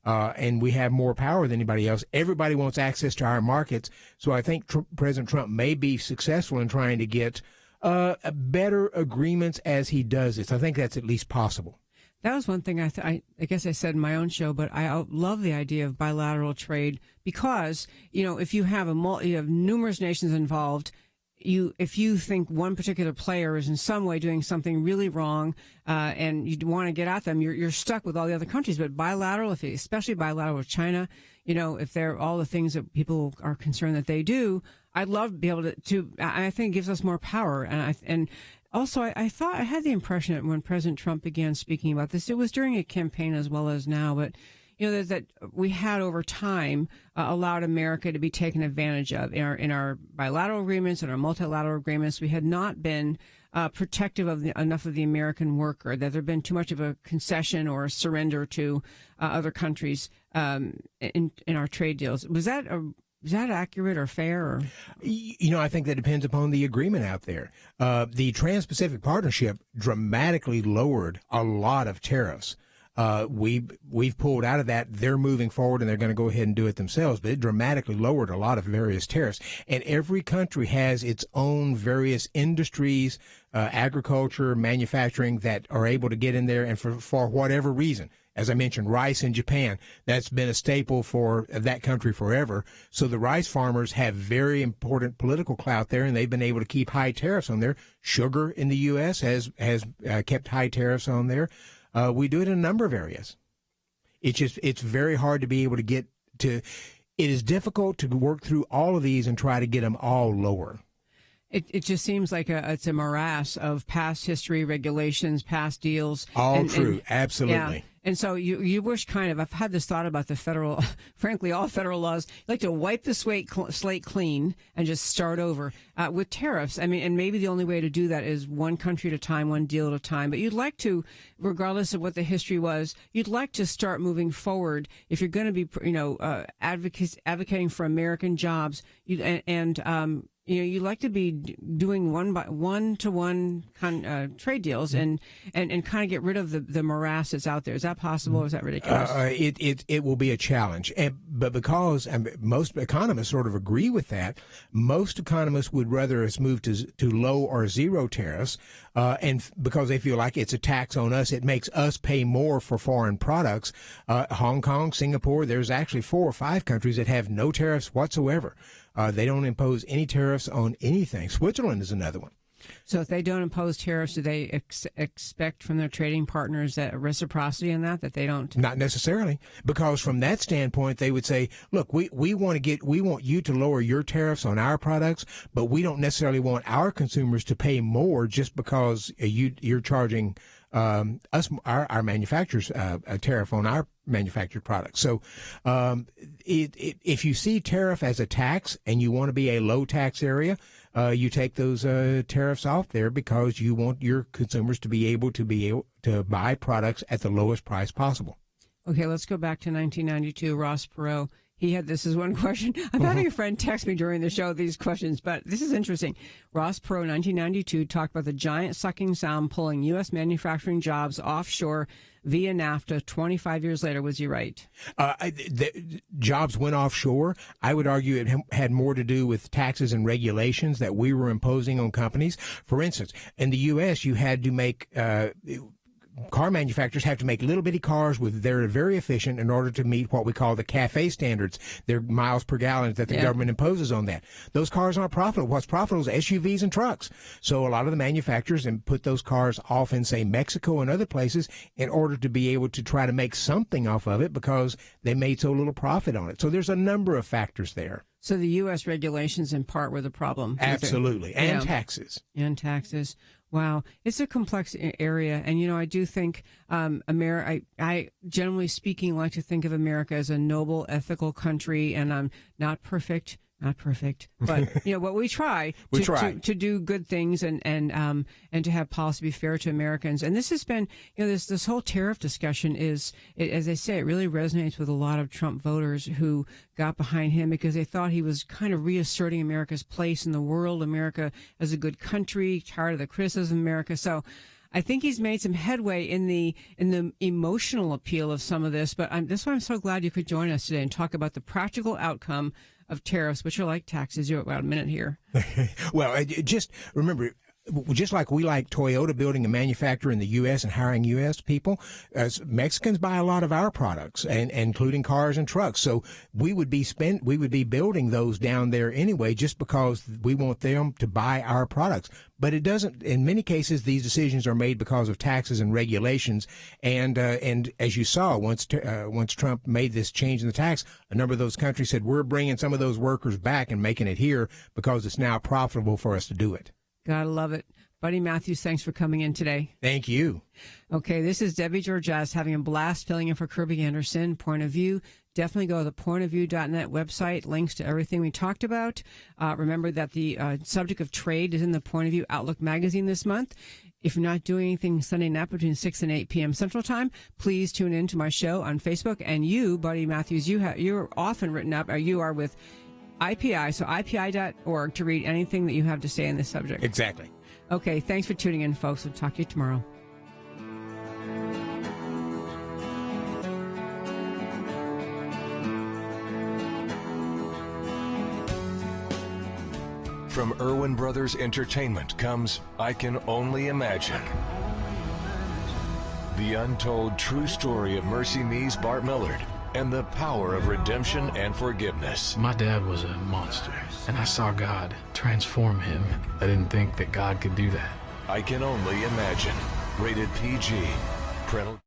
and we have more power than anybody else. Everybody wants access to our markets. So I think President Trump may be successful in trying to get better agreements as he does this. I think that's at least possible. That was one thing I guess I said in my own show, but I love the idea of bilateral trade because, if you have you have numerous nations involved, if you think one particular player is in some way doing something really wrong, and you want to get at them, you're stuck with all the other countries. But bilateral, especially bilateral with China, if they're all the things that people are concerned that they do, I'd love to be able to I think it gives us more power. And also, I thought I had the impression that when President Trump began speaking about this, it was during a campaign as well as now, but that we had over time allowed America to be taken advantage of in our bilateral agreements and our multilateral agreements. We had not been protective of enough of the American worker, that there had been too much of a concession or a surrender to other countries in our trade deals. Was that accurate or fair? Or? I think that depends upon the agreement out there. The Trans-Pacific Partnership dramatically lowered a lot of tariffs. We've pulled out of that. They're moving forward and they're going to go ahead and do it themselves. But it dramatically lowered a lot of various tariffs. And every country has its own various industries, agriculture, manufacturing that are able to get in there and for whatever reason. As I mentioned, rice in Japan, that's been a staple for that country forever. So the rice farmers have very important political clout there, and they've been able to keep high tariffs on there. Sugar in the U.S. has kept high tariffs on there. We do it in a number of areas. It's very hard to be able to get to. It is difficult to work through all of these and try to get them all lower. It just seems like it's a morass of past history, regulations, past deals. All true, absolutely. Yeah. And so you wish I've had this thought about the federal, frankly, all federal laws. You like to wipe the slate clean and just start over. With tariffs, I mean, and maybe the only way to do that is one country at a time, one deal at a time. But you'd like to, regardless of what the history was, you'd like to start moving forward. If you're going to be, advocating for American jobs, you like to be doing one-to-one trade deals and kind of get rid of the morass that's out there. Is that possible, or is that ridiculous? It will be a challenge, but because most economists sort of agree with that, most economists would rather us move to low or zero tariffs, and because they feel like it's a tax on us, it makes us pay more for foreign products. Hong Kong, Singapore, there's actually 4 or 5 countries that have no tariffs whatsoever. They don't impose any tariffs on anything. Switzerland is another one. So if they don't impose tariffs, do they expect from their trading partners that reciprocity in that they don't? Not necessarily, because from that standpoint, they would say, look, we want you to lower your tariffs on our products, but we don't necessarily want our consumers to pay more just because you're charging our manufacturers a tariff on our manufactured products. So if you see tariff as a tax and you want to be a low tax area, you take those tariffs off there because you want your consumers to be able to buy products at the lowest price possible. Okay, let's go back to 1992. Ross Perot. He had, this is one question. I'm having a friend text me during the show these questions, but this is interesting. Ross Perot, 1992, talked about the giant sucking sound pulling U.S. manufacturing jobs offshore via NAFTA. 25 years later, was he right? The jobs went offshore. I would argue it had more to do with taxes and regulations that we were imposing on companies. For instance, in the U.S., you had to make car manufacturers have to make little bitty cars they're very efficient in order to meet what we call the CAFE standards. They're miles per gallon that the government imposes on that. Those cars aren't profitable. What's profitable is SUVs and trucks. So a lot of the manufacturers put those cars off in, say, Mexico and other places in order to be able to try to make something off of it because they made so little profit on it. So there's a number of factors there. So the U.S. regulations in part were the problem. Absolutely. And taxes. And taxes. Wow. It's a complex area. And, I do think I generally speaking, like to think of America as a noble, ethical country. And I'm not perfect, but but we try to do good things and to have policy be fair to Americans. And this has been, this whole tariff discussion is, as I say, it really resonates with a lot of Trump voters who got behind him because they thought he was kind of reasserting America's place in the world, America as a good country, tired of the criticism of America. So I think he's made some headway in the emotional appeal of some of this, but that's why I'm so glad you could join us today and talk about the practical outcome of tariffs, which are like taxes. You're about a minute here. Well, just remember, just like we like Toyota building a manufacturer in the U.S. and hiring U.S. people, Mexicans buy a lot of our products, and including cars and trucks. So we would be building those down there anyway, just because we want them to buy our products. But it doesn't. In many cases, these decisions are made because of taxes and regulations. And as you saw, once Trump made this change in the tax, a number of those countries said we're bringing some of those workers back and making it here because it's now profitable for us to do it. Gotta love it. Buddy Matthews, thanks for coming in today. Thank you. Okay, this is Debbie Georgatos having a blast filling in for Kirby Anderson. Point of View. Definitely go to the pointofview.net website. Links to everything we talked about. Remember that the subject of trade is in the Point of View Outlook magazine this month. If you're not doing anything Sunday night between 6 and 8 p.m. Central Time, please tune in to my show on Facebook. And you, Buddy Matthews, you're often written up, or you are with IPI, so IPI.org to read anything that you have to say on this subject. Exactly. Okay, thanks for tuning in, folks. We'll talk to you tomorrow. From Irwin Brothers Entertainment comes I Can Only Imagine. The untold true story of Mercy Me's Bart Millard and the power of redemption and forgiveness. My dad was a monster, and I saw God transform him. I didn't think that God could do that. I Can Only Imagine. Rated PG. Parental.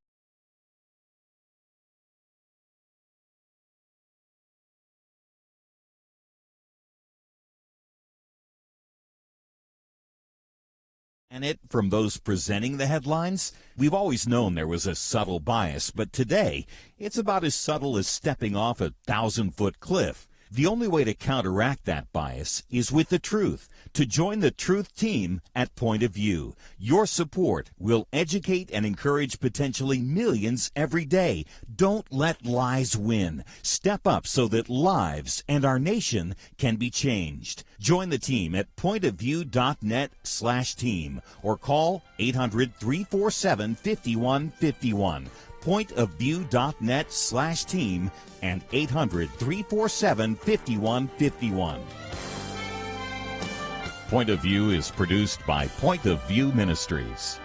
And from those presenting the headlines, we've always known there was a subtle bias, but today it's about as subtle as stepping off a 1,000-foot cliff. The only way to counteract that bias is with the truth. To join the Truth Team at Point of View, your support will educate and encourage potentially millions every day. Don't let lies win. Step up so that lives and our nation can be changed. Join the team at pointofview.net/team or call 800-347-5151. pointofview.net/team and 800-347-5151. Point of View is produced by Point of View Ministries.